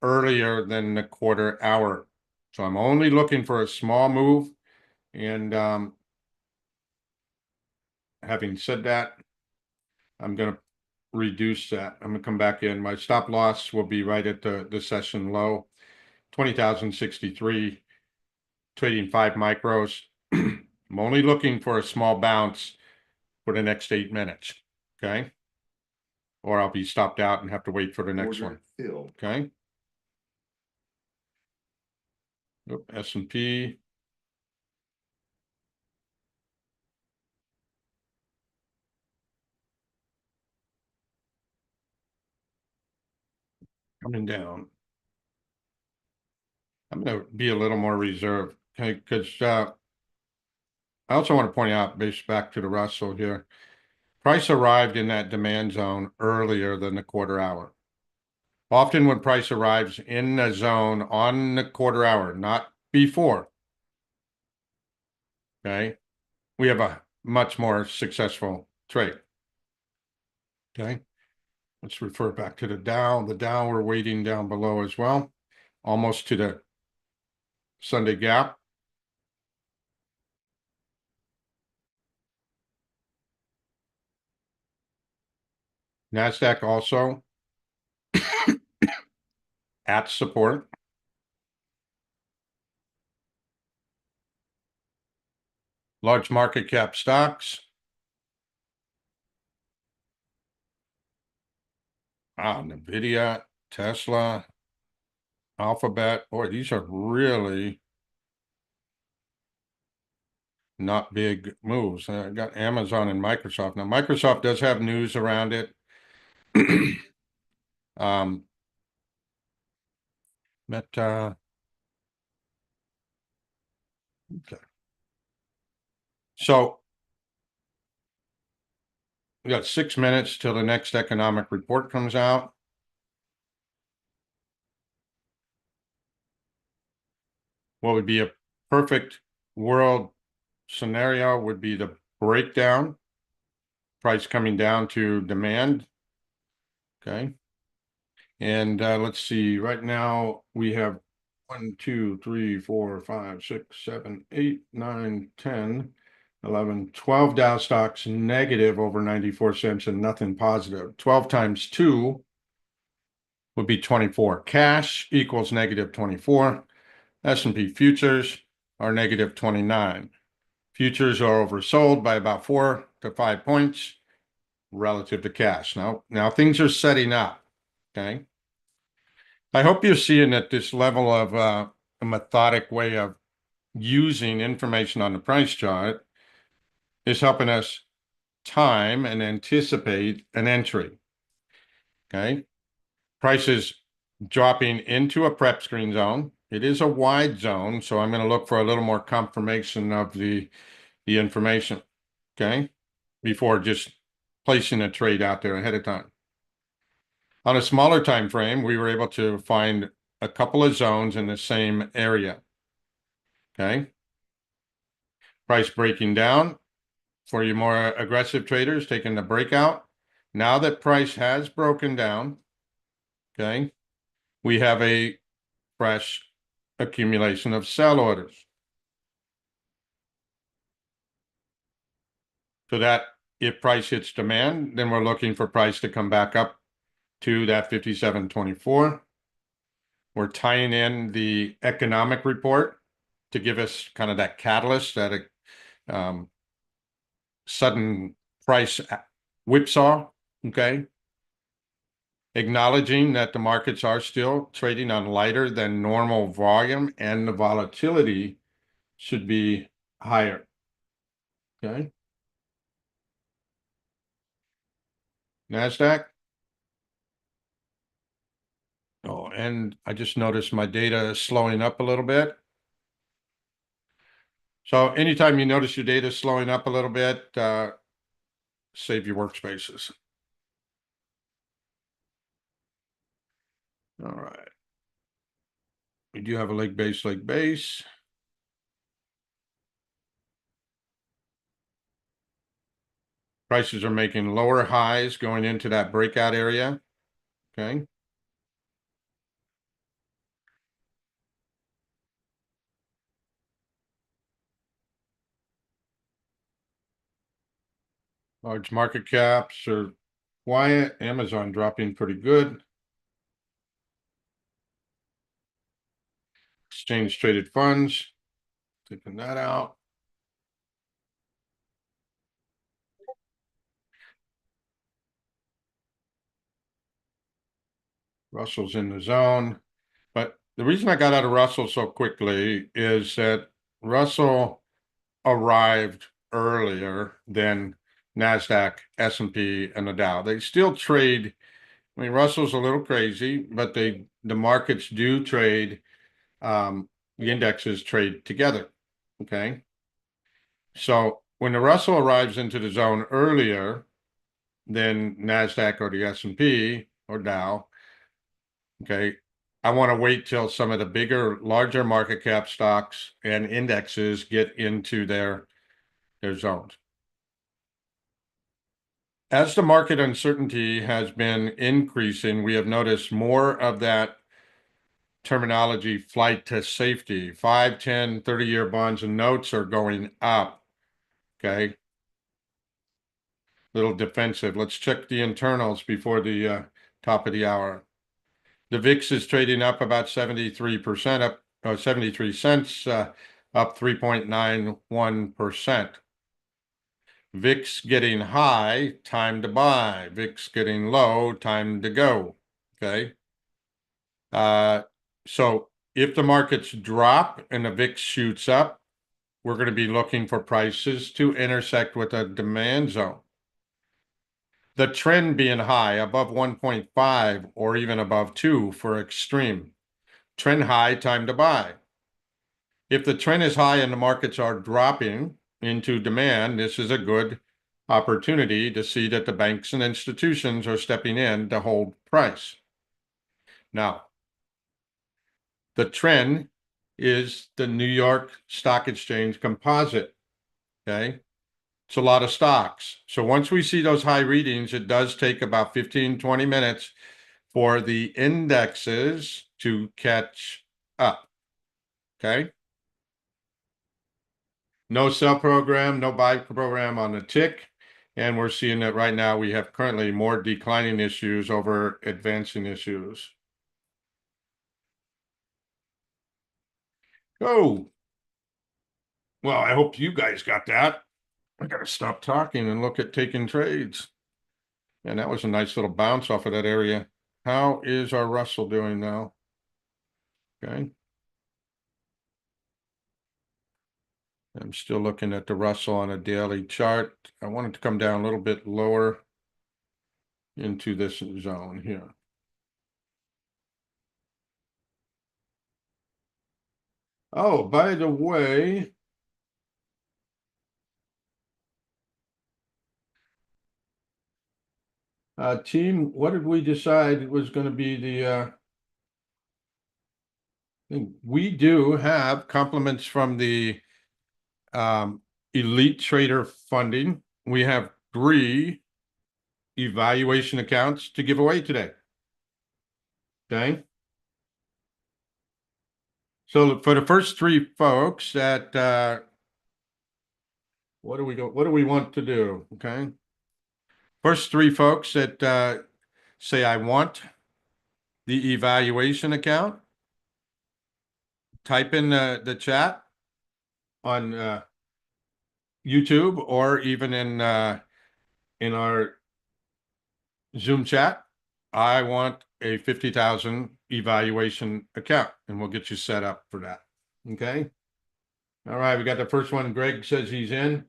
earlier than the quarter hour. So I'm only looking for a small move. And having said that, I'm going to reduce that. I'm going to come back in. My stop loss will be right at the session low, 20,063, trading 5 micros. I'm only looking for a small bounce for the next 8 minutes. Okay. Or I'll be stopped out and have to wait for the next Order one. filled. Okay. S&P. Coming down. I'm going to be a little more reserved, okay, because I also want to point out, based back to the Russell here, price arrived in that demand zone earlier than the quarter hour. Often when price arrives in the zone on the quarter hour, not before, okay, we have a much more successful trade. Okay, let's refer back to the Dow. The Dow we're waiting down below as well, almost to the Sunday gap. NASDAQ also at support. Large market cap stocks. NVIDIA, Tesla, Alphabet. Boy, these are really not big moves. I got Amazon and Microsoft. Now, Microsoft does have news around it. Meta. Okay. So we got 6 minutes till the next economic report comes out. What would be a perfect world scenario would be the breakdown, price coming down to demand. Okay. And let's see, right now we have 1, 2, 3, 4, 5, 6, 7, 8, 9, 10, 11, 12 Dow stocks negative over 94 cents and nothing positive. 12 times 2 would be 24. Cash equals negative 24. S&P futures are negative 29. Futures are oversold by about 4 to 5 points relative to cash. Now things are setting up. Okay. I hope you're seeing that this level of a methodic way of using information on the price chart is helping us time and anticipate an entry. Okay. Prices dropping into a prep screen zone. It is a wide zone, so I'm going to look for a little more confirmation of the information, okay, before just placing a trade out there ahead of time. On a smaller time frame, we were able to find a couple of zones in the same area, okay. Price breaking down for you more aggressive traders, taking the breakout. Now that price has broken down, okay, we have a fresh accumulation of sell orders. So that if price hits demand, then we're looking for price to come back up to that 57.24. We're tying in the economic report to give us kind of that catalyst, that sudden price whipsaw, okay? Acknowledging that the markets are still trading on lighter than normal volume and the volatility should be higher, okay? NASDAQ. Oh, and I just noticed my data is slowing up a little bit. So anytime you notice your data slowing up a little bit, save your workspaces. All right. We do have a leg base. Prices are making lower highs going into that breakout area, okay? Large market caps are quiet. Amazon dropping pretty good. Exchange traded funds, taking that out. Russell's in the zone. But the reason I got out of Russell so quickly is that Russell arrived earlier than NASDAQ, S&P, and the Dow. They still trade. I mean, Russell's a little crazy, but the markets do trade. The indexes trade together, okay? So when the Russell arrives into the zone earlier than NASDAQ or the S&P or Dow, okay, I want to wait till some of the bigger, larger market cap stocks and indexes get into their zones. As the market uncertainty has been increasing, we have noticed more of that terminology, flight to safety. 5, 10, 30-year bonds and notes are going up, okay? Little defensive. Let's check the internals before the top of the hour. The VIX is trading up about 73%, up 73 cents, up 3.91%. VIX getting high, time to buy. VIX getting low, time to go. Okay. So if the markets drop and the VIX shoots up, we're going to be looking for prices to intersect with a demand zone. The trend being high, above 1.5 or even above 2 for extreme. Trend high, time to buy. If the trend is high and the markets are dropping into demand, this is a good opportunity to see that the banks and institutions are stepping in to hold price. Now, the trend is the New York Stock Exchange Composite, okay? It's a lot of stocks. So once we see those high readings, it does take about 15, 20 minutes for the indexes to catch up, okay? No sell program, no buy program on the tick. And we're seeing that right now we have currently more declining issues over advancing issues. Oh, well, I hope you guys got that. I got to stop talking and look at taking trades. And that was a nice little bounce off of that area. How is our Russell doing now? Okay. I'm still looking at the Russell on a daily chart. I want it to come down a little bit lower into this zone here. Oh, by the way, team, what did we decide was going to be the thing? We do have compliments from the Elite Trader funding. We have 3 evaluation accounts to give away today. Okay. So for the first 3 folks that what do we want to do? Okay. First 3 folks that say I want the evaluation account, type in the chat on YouTube or even in our Zoom chat. I want a 50,000 evaluation account, and we'll get you set up for that. Okay. All right, we got the first one. Greg says he's in.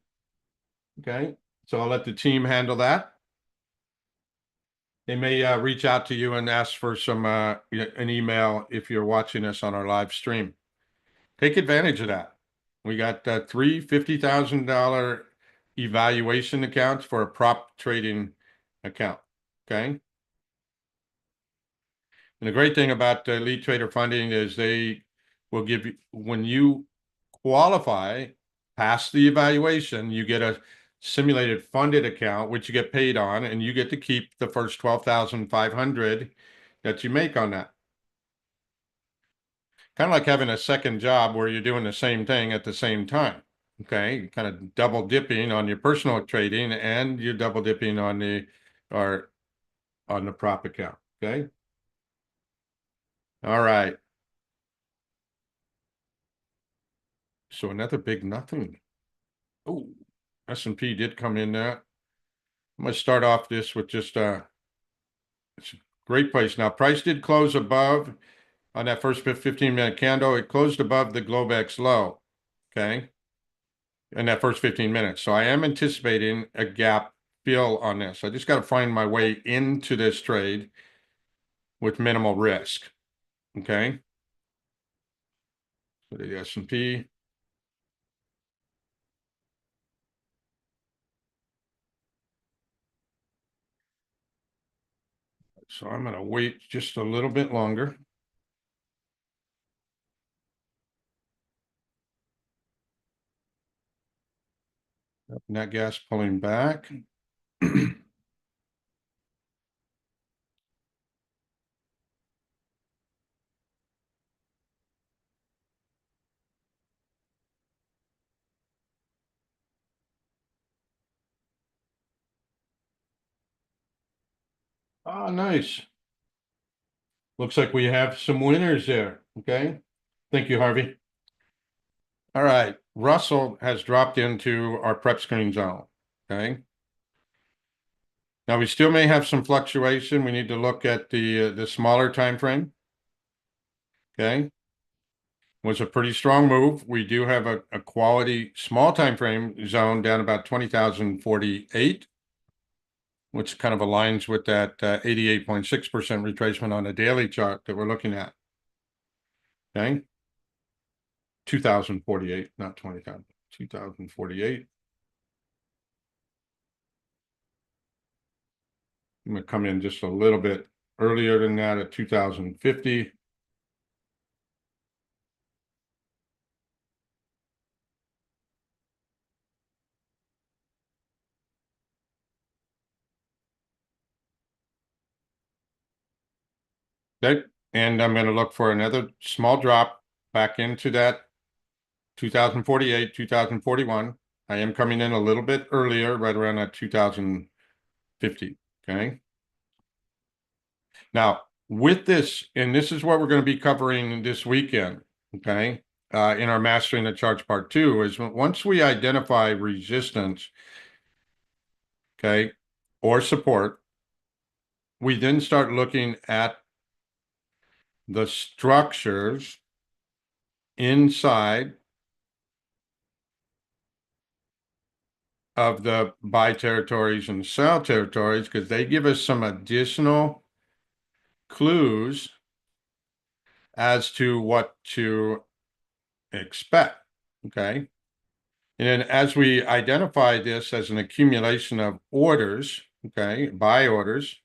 Okay, so I'll let the team handle that. They may reach out to you and ask for some an email if you're watching us on our live stream. Take advantage of that. We got 3 $50,000 evaluation accounts for a prop trading account. Okay. And the great thing about Elite Trader funding is they will give you, when you qualify, pass the evaluation, you get a simulated funded account, which you get paid on, and you get to keep the first 12,500 that you make on that. Kind of like having a second job where you're doing the same thing at the same time. Okay, kind of double dipping on your personal trading and you're double dipping on the prop account. Okay. All right. So another big nothing. Oh, S&P did come in there. I'm going to start off this with just it's a great place. Now, price did close above on that first 15-minute candle. It closed above the Globex low, okay, in that first 15 minutes. So I am anticipating a gap fill on this. I just got to find my way into this trade with minimal risk, okay? So the S&P. So I'm going to wait just a little bit longer. Nat gas pulling back. Oh, nice. Looks like we have some winners there. Okay. Thank you, Harvey. All right. Russell has dropped into our prep screen zone. Okay. Now we still may have some fluctuation. We need to look at the smaller time frame. Okay. Was a pretty strong move. We do have a quality small time frame zone down about 20,048, which kind of aligns with that 88.6% retracement on a daily chart that we're looking at. Okay. 2048, not 20,000, 2048. I'm going to come in just a little bit earlier than that at 2050. Okay, and I'm going to look for another small drop back into that 2048, 2041. I am coming in a little bit earlier, right around that 2050. Okay. Now, with this, and this is what we're going to be covering this weekend, okay, in our Mastering the Charts Part 2, is once we identify resistance, okay, or support, we then start looking at the structures inside of the buy territories and sell territories because they give us some additional clues as to what to expect, okay? And then as we identify this as an accumulation of orders, okay, buy orders,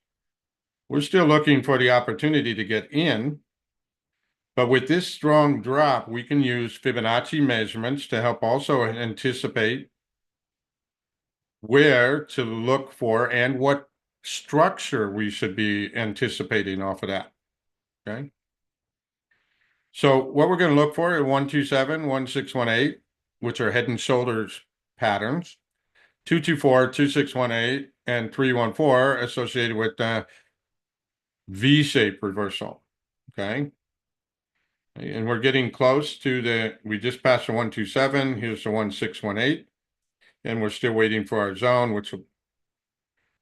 we're still looking for the opportunity to get in. But with this strong drop, we can use Fibonacci measurements to help also anticipate where to look for and what structure we should be anticipating off of that, okay? So what we're going to look for are 127, 1618, which are head and shoulders patterns, 224, 2618, and 314 associated with the V-shape reversal, okay? And we're getting close to we just passed the 127, here's the 1618, and we're still waiting for our zone, which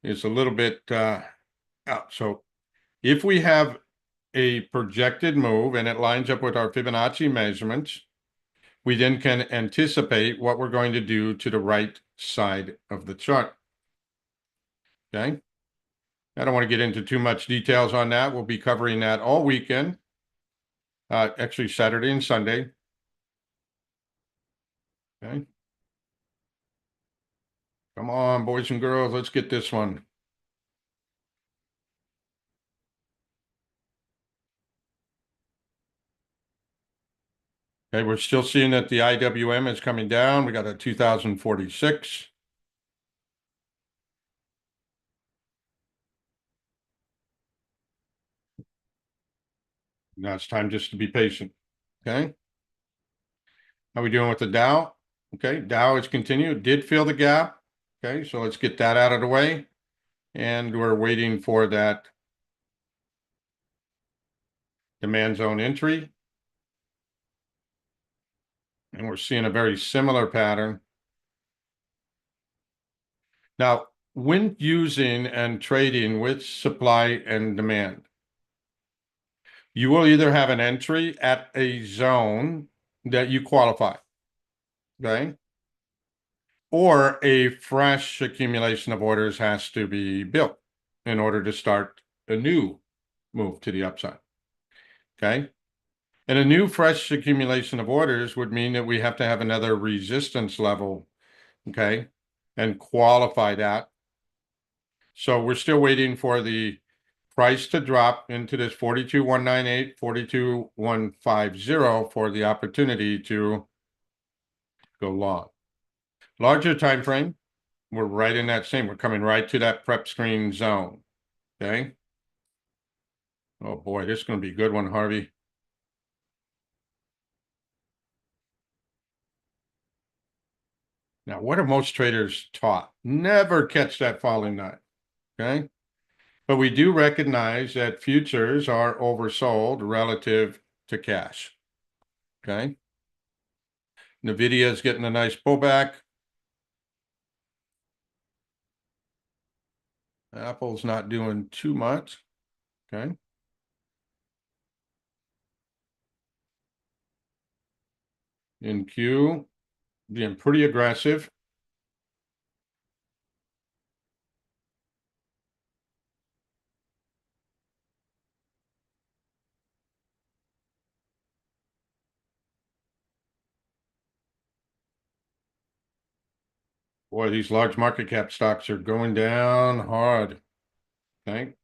is a little bit out. So if we have a projected move and it lines up with our Fibonacci measurements, we then can anticipate what we're going to do to the right side of the chart. Okay. I don't want to get into too much details on that. We'll be covering that all weekend. Actually Saturday and Sunday. Okay. Come on, boys and girls, let's get this one. Okay, we're still seeing that the IWM is coming down. We got a 2046. Now it's time just to be patient. Okay. How are we doing with the Dow? Okay, Dow has continued, did fill the gap. Okay, so let's get that out of the way. And we're waiting for that demand zone entry. And we're seeing a very similar pattern. Now, when using and trading with supply and demand, you will either have an entry at a zone that you qualify, okay? Or a fresh accumulation of orders has to be built in order to start a new move to the upside, okay? And a new fresh accumulation of orders would mean that we have to have another resistance level, okay, and qualify that. So we're still waiting for the price to drop into this 42,198, 42,150 for the opportunity to go long. Larger time frame, we're right in that same. We're coming right to that prep screen zone, okay? Oh boy, this is going to be a good one, Harvey. Now, what are most traders taught? Never catch that falling knife, okay? But we do recognize that futures are oversold relative to cash, okay? NVIDIA is getting a nice pullback. Apple's not doing too much, okay? NQ being pretty aggressive. Boy, these large market cap stocks are going down hard. Okay.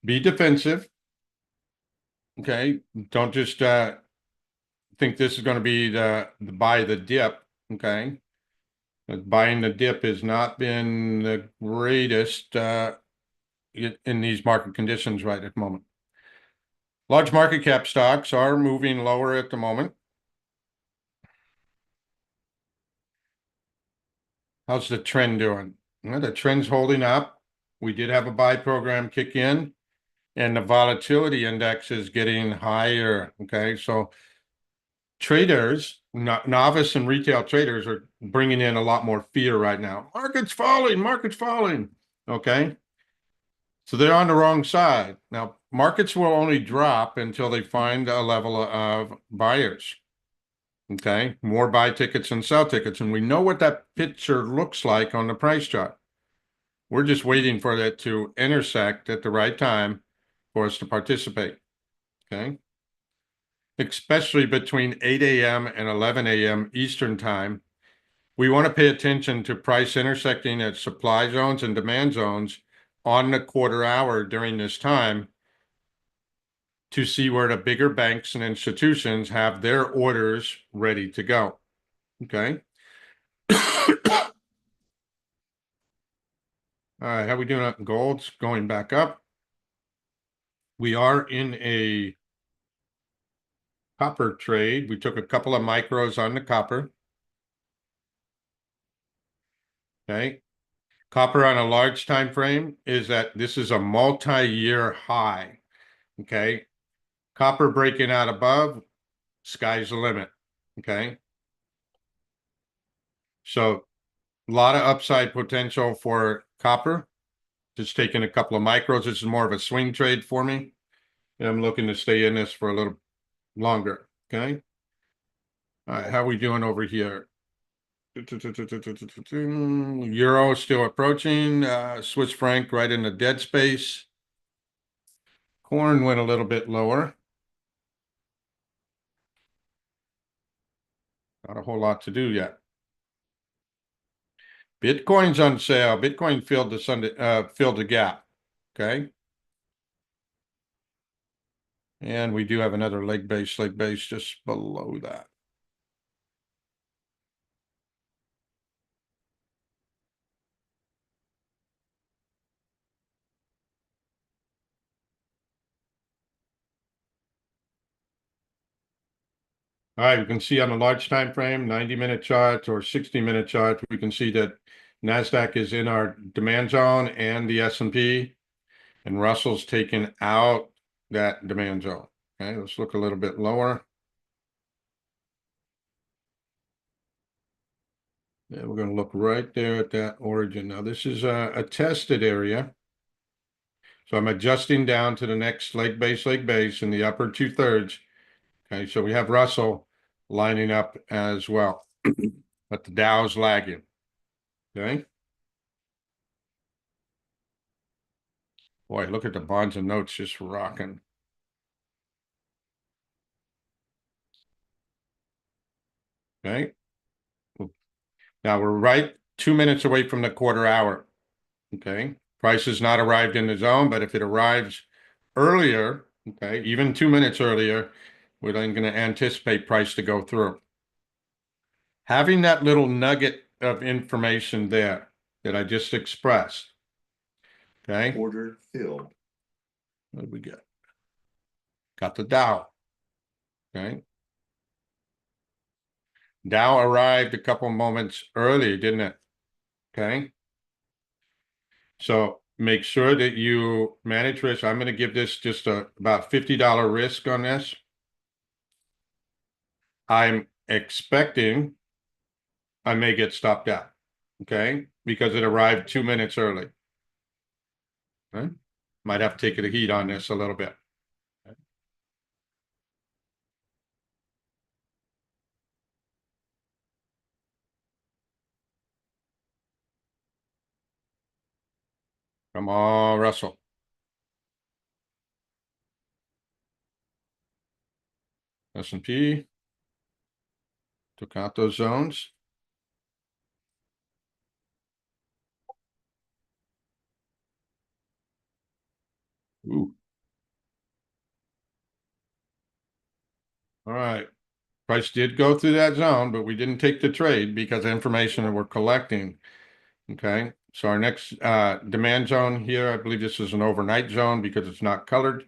Be defensive. Okay. Don't just think this is going to be the buy the dip. Okay. But buying the dip has not been the greatest in these market conditions right at the moment. Large market cap stocks are moving lower at the moment. How's the trend doing? Well, the trend's holding up. We did have a buy program kick in, and the volatility index is getting higher. Okay, so traders, novice and retail traders, are bringing in a lot more fear right now. Market's falling, market's falling. Okay, so they're on the wrong side. Now, markets will only drop until they find a level of buyers. Okay, more buy tickets and sell tickets. And we know what that picture looks like on the price chart. We're just waiting for that to intersect at the right time for us to participate. Okay. especially between 8 a.m. and 11 a.m. Eastern time. We want to pay attention to price intersecting at supply zones and demand zones on the quarter hour during this time to see where the bigger banks and institutions have their orders ready to go. Okay. All right, how we doing on gold's going back up? We are in a copper trade. We took a couple of micros on the copper. Okay. Copper on a large time frame is that this is a multi-year high. Okay. Copper breaking out above, sky's the limit. Okay. So a lot of upside potential for copper. Just taking a couple of micros. This is more of a swing trade for me. And I'm looking to stay in this for a little longer. Okay. All right, how are we doing over here? Euro still approaching. Swiss franc right in the dead space. Corn went a little bit lower. Not a whole lot to do yet. Bitcoin's on sale. Bitcoin filled the gap. Okay. And we do have another leg base just below that. All right, we can see on a large time frame, 90-minute chart or 60-minute chart, we can see that NASDAQ is in our demand zone and the S&P, and Russell's taken out that demand zone. Okay, let's look a little bit lower. Yeah, we're going to look right there at that origin. Now, this is a tested area. So I'm adjusting down to the next leg base in the upper 2/3. Okay, so we have Russell lining up as well, but the Dow's lagging. Okay. Boy, look at the bonds and notes just rocking. Okay. Now we're right 2 minutes away from the quarter hour. Okay. Price has not arrived in the zone, but if it arrives earlier, okay, even 2 minutes earlier, we're then going to anticipate price to go through. Having that little nugget of information there that I just expressed. Okay. Order filled. What did we get? Got the Dow. Okay. Dow arrived a couple moments early, didn't it? Okay. So make sure that you manage risk. I'm going to give this just about $50 risk on this. I'm expecting I may get stopped out. Okay. Because it arrived 2 minutes early. Okay. Might have to take the heat on this a little bit. Come on, Russell. S&P took out those zones. Ooh. All right. Price did go through that zone, but we didn't take the trade because of information that we're collecting. Okay. So our next demand zone here, I believe this is an overnight zone because it's not colored.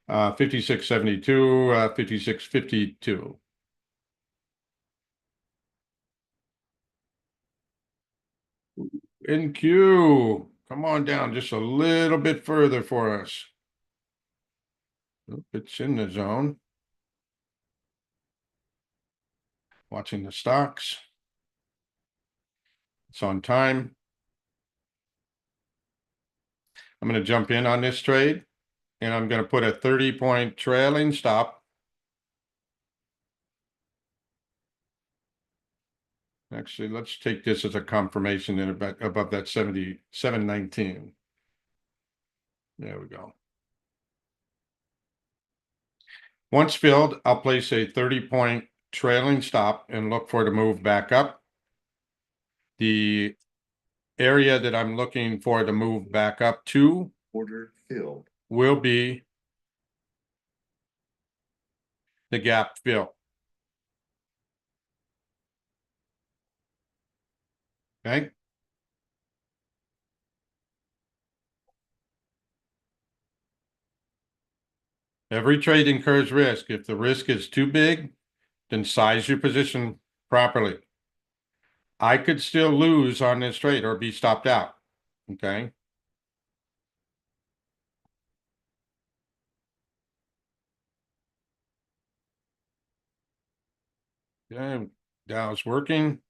56.72, 56.52. NQ, come on down just a little bit further for us. Oop, it's in the zone. Watching the stocks. It's on time. I'm going to jump in on this trade, and I'm going to put a 30-point trailing stop. Actually, let's take this as a confirmation in above that 77.19. There we go. Once filled, I'll place a 30-point trailing stop and look for it to move back up. The area that I'm looking for to move back up to Order filled. will be the gap fill. Okay. Every trade incurs risk. If the risk is too big, then size your position properly. I could still lose on this trade or be stopped out. Okay. Okay, Dow's working.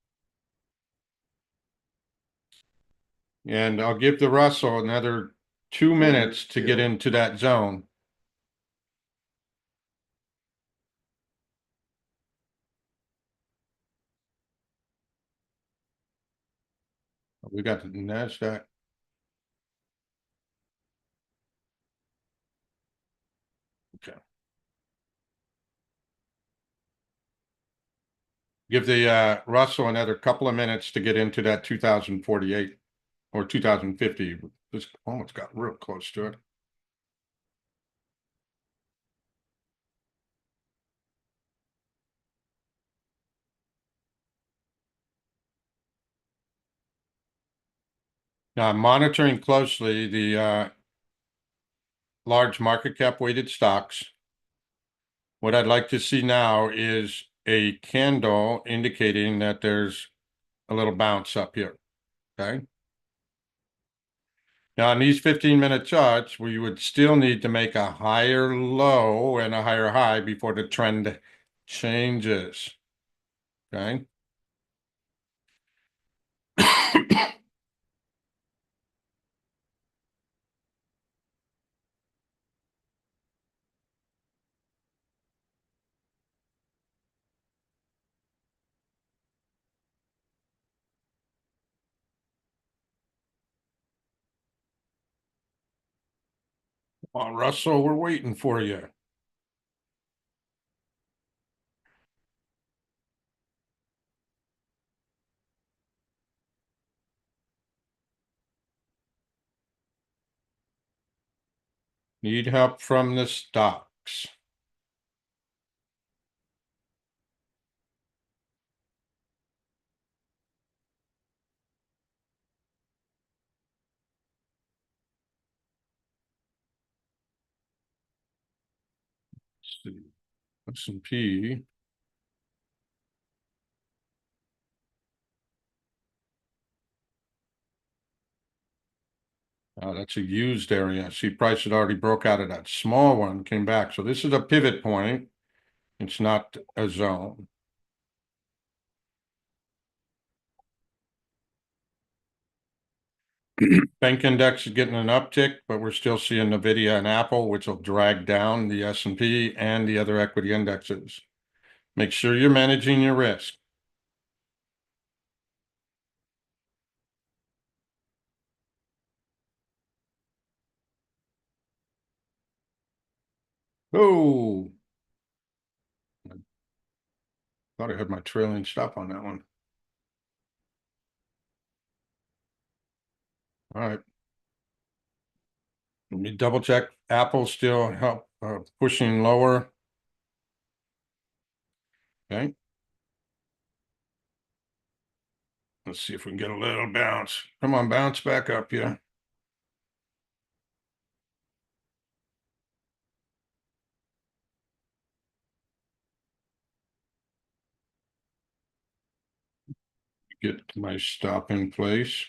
And I'll give the Russell another 2 minutes to get into that zone. We got the NASDAQ. Okay. Give the Russell another couple of minutes to get into that 2048 or 2050. This almost got real close to it. Now I'm monitoring closely the large market cap weighted stocks. What I'd like to see now is a candle indicating that there's a little bounce up here. Okay. Now, on these 15-minute charts, we would still need to make a higher low and a higher high before the trend changes. Okay. Well, Russell, we're waiting for you. Need help from the stocks. Let's see. S&P. Oh, that's a used area. See, price had already broke out of that small one, came back. So this is a pivot point. It's not a zone. Bank index is getting an uptick, but we're still seeing Nvidia and Apple, which will drag down the S&P and the other equity indexes. Make sure you're managing your risk. Oh, thought I had my trailing stop on that one. All right. Let me double check. Apple still pushing lower. Okay. Let's see if we can get a little bounce. Come on, bounce back up, yeah. Get my stop in place.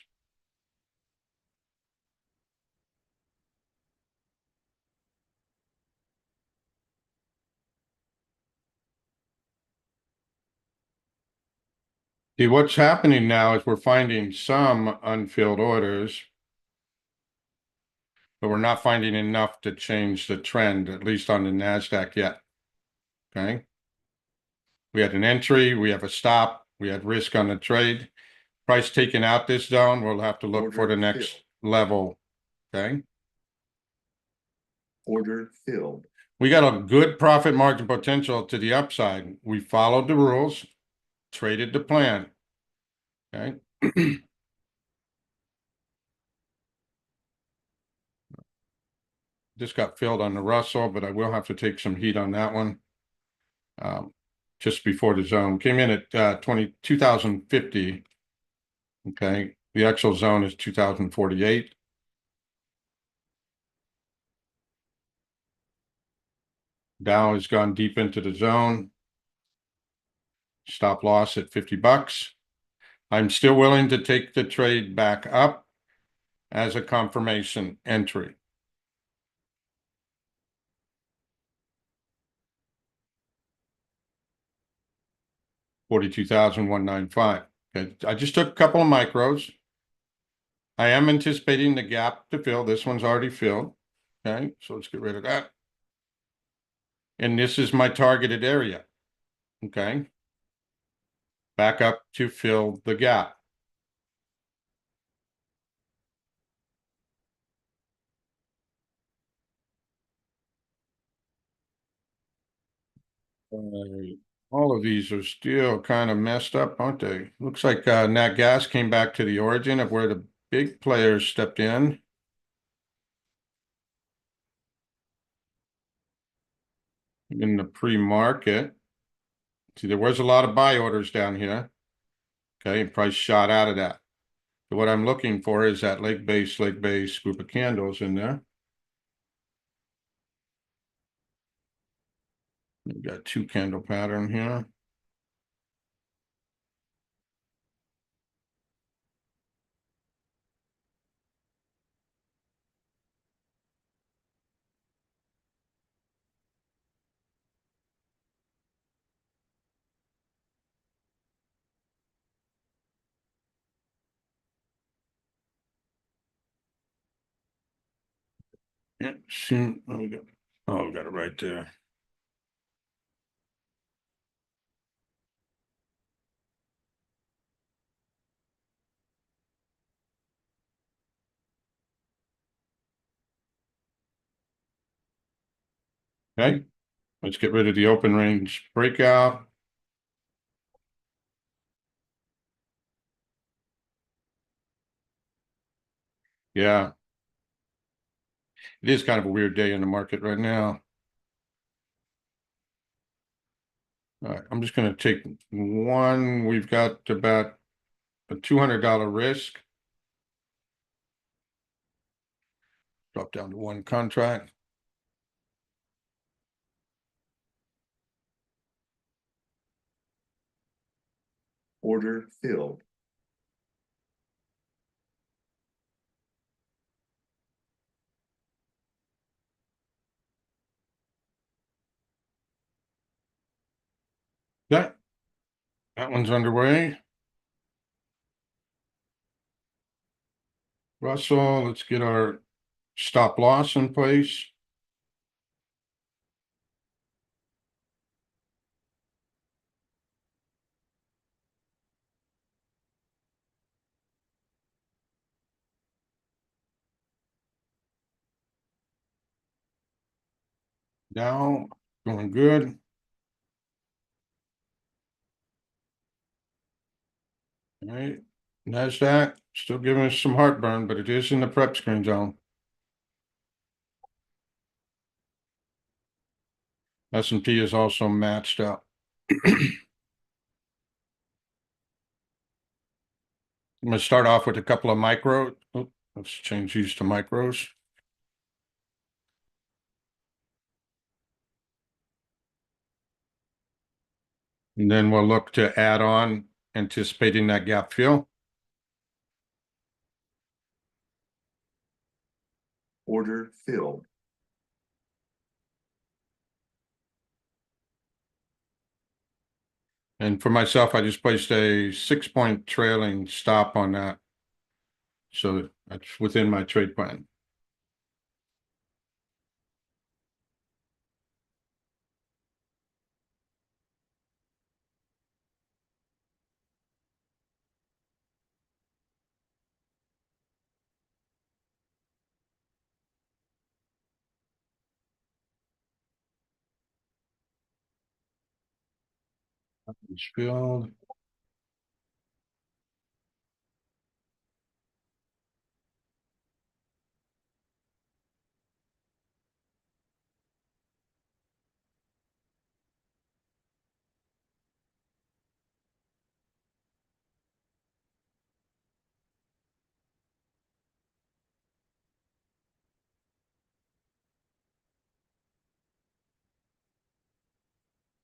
See, what's happening now is we're finding some unfilled orders, but we're not finding enough to change the trend, at least on the NASDAQ yet. Okay. We had an entry, we have a stop, we had risk on the trade. Price taking out this zone, we'll have to look for the next level. Okay. Order filled. We got a good profit margin potential to the upside. We followed the rules, traded the plan. Okay. Just got filled on the Russell, but I will have to take some heat on that one. Just before the zone came in at 2050. Okay, the actual zone is 2048. Dow has gone deep into the zone. Stop loss at 50 bucks. I'm still willing to take the trade back up as a confirmation entry. $42,195. Okay, I just took a couple of micros. I am anticipating the gap to fill. This one's already filled. Okay, so let's get rid of that. And this is my targeted area. Okay. Back up to fill the gap. All of these are still kind of messed up, aren't they? Looks like Nat Gas came back to the origin of where the big players stepped in. In the pre-market. See, there was a lot of buy orders down here. Okay, price shot out of that. So what I'm looking for is that leg base group of candles in there. We've got 2 candle pattern here. Yeah, soon. Oh, we got it right there. Okay, let's get rid of the open range breakout. Yeah. It is kind of a weird day in the market right now. All right, I'm just going to take one. We've got about a $200 risk. Drop down to one contract. Order filled. Yeah, that one's underway. Russell, let's get our stop loss in place. Dow, going good. All right, NASDAQ, still giving us some heartburn, but it is in the prep screen zone. S&P is also matched up. I'm going to start off with a couple of micro. Oh, let's change these to micros. And then we'll look to add on, anticipating that gap fill. Order filled. And for myself, I just placed a 6-point trailing stop on that. So that's within my trade plan. It's filled.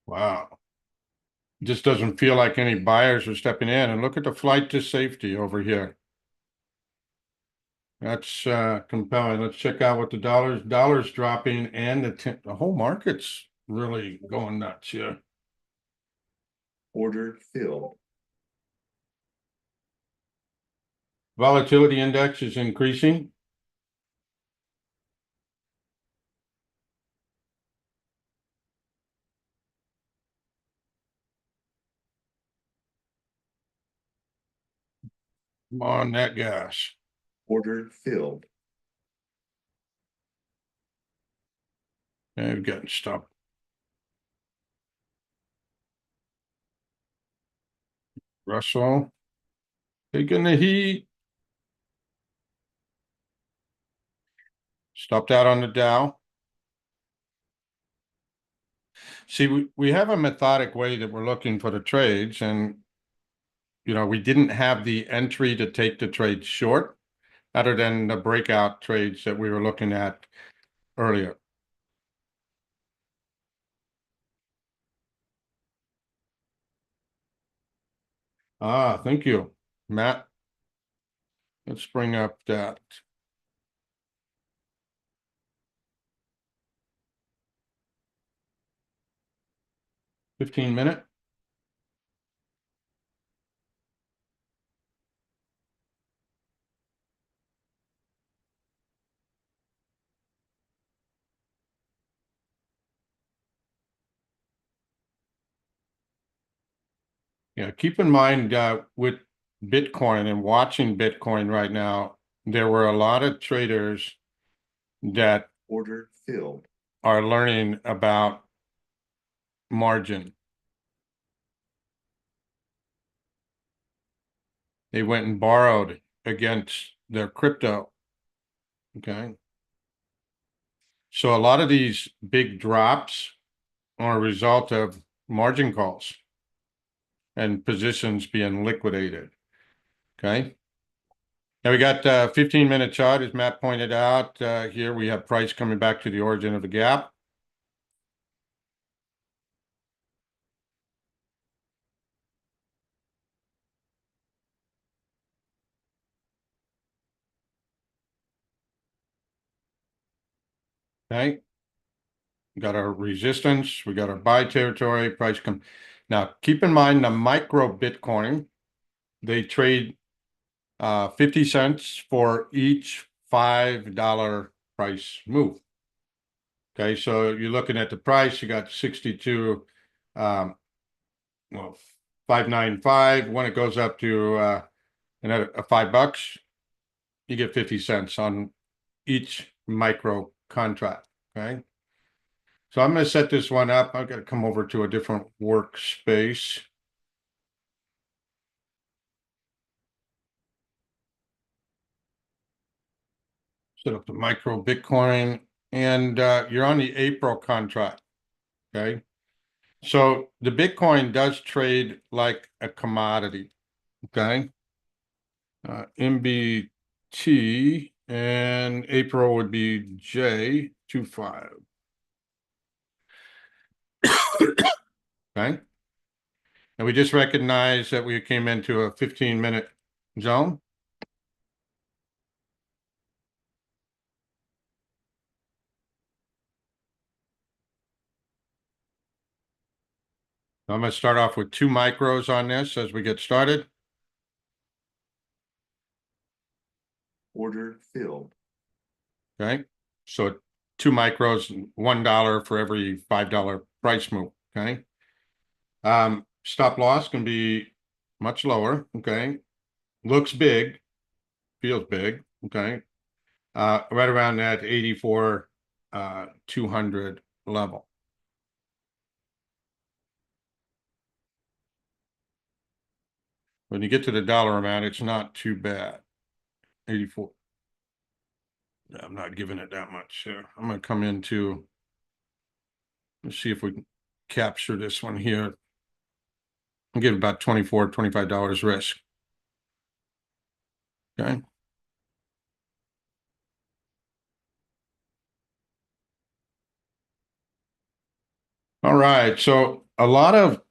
Wow. Just doesn't feel like any buyers are stepping in, and look at the flight to safety over here. That's compelling. Let's check out what the dollars dropping, and the whole market's really going nuts here. Order filled. Volatility index is increasing. Come on, that gas. Order filled. They've gotten stopped. Russell taking the heat. Stopped out on the Dow. See, we have a methodic way that we're looking for the trades, and we didn't have the entry to take the trade short, other than the breakout trades that we were looking at earlier. Thank you, Matt. Let's bring up that. $15-minute. Yeah, keep in mind with Bitcoin and watching Bitcoin right now, there were a lot of traders that Order filled. are learning about margin. They went and borrowed against their crypto. Okay. So a lot of these big drops are a result of margin calls and positions being liquidated. Okay. Now we got 15-minute chart, as Matt pointed out. Here we have price coming back to the origin of the gap. Okay. We got our resistance. We got our buy territory. Price come. Now keep in mind the micro Bitcoin. They trade 50 cents for each $5 price move. Okay, so you're looking at the price, you got 62, well, 595. When it goes up to another $5, you get 50 cents on each micro contract. Okay. So I'm going to set this one up. I've got to come over to a different workspace. Set up the micro Bitcoin, and you're on the April contract. Okay. So the Bitcoin does trade like a commodity. Okay. MBT and April would be J25. Okay. And we just recognized that we came into a 15-minute zone. I'm going to start off with 2 micros on this as we get started. Order filled. Okay. So 2 micros, $1 for every $5 price move. Okay. Stop loss can be much lower. Okay. Looks big, feels big. Okay. Right around that 84, 200 level. When you get to the dollar amount, it's not too bad. 84. I'm not giving it that much here. I'm gonna come into. Let's see if we can capture this one here. I'll give about $24, $25 risk. Okay. All right. So a lot of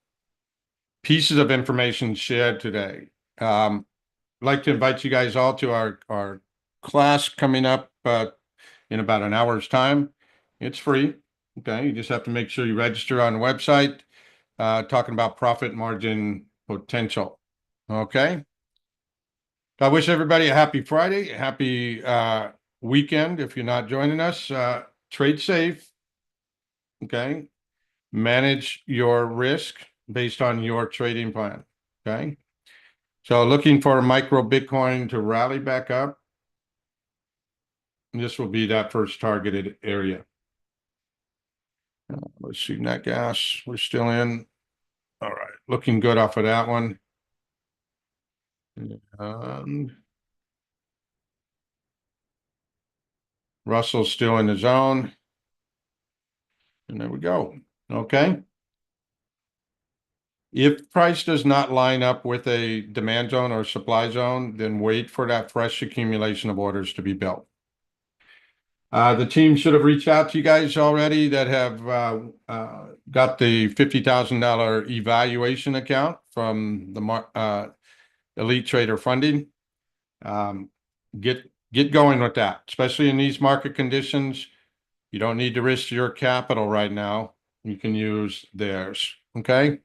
pieces of information shared today. I'd like to invite you guys all to our class coming up in about an hour's time. It's free. Okay. You just have to make sure you register on the website, talking about profit margin potential. Okay. I wish everybody a happy Friday, a happy weekend. If you're not joining us, trade safe. Okay. Manage your risk based on your trading plan. Okay. So looking for micro Bitcoin to rally back up. This will be that first targeted area. Let's see, net gas, we're still in. All right, looking good off of that one. And Russell's still in the zone. And there we go. Okay. If price does not line up with a demand zone or supply zone, then wait for that fresh accumulation of orders to be built. The team should have reached out to you guys already that have got the $50,000 evaluation account from the Elite Trader Funding. Get going with that, especially in these market conditions. You don't need to risk your capital right now. You can use theirs. Okay.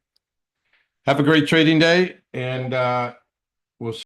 Have a great trading day, and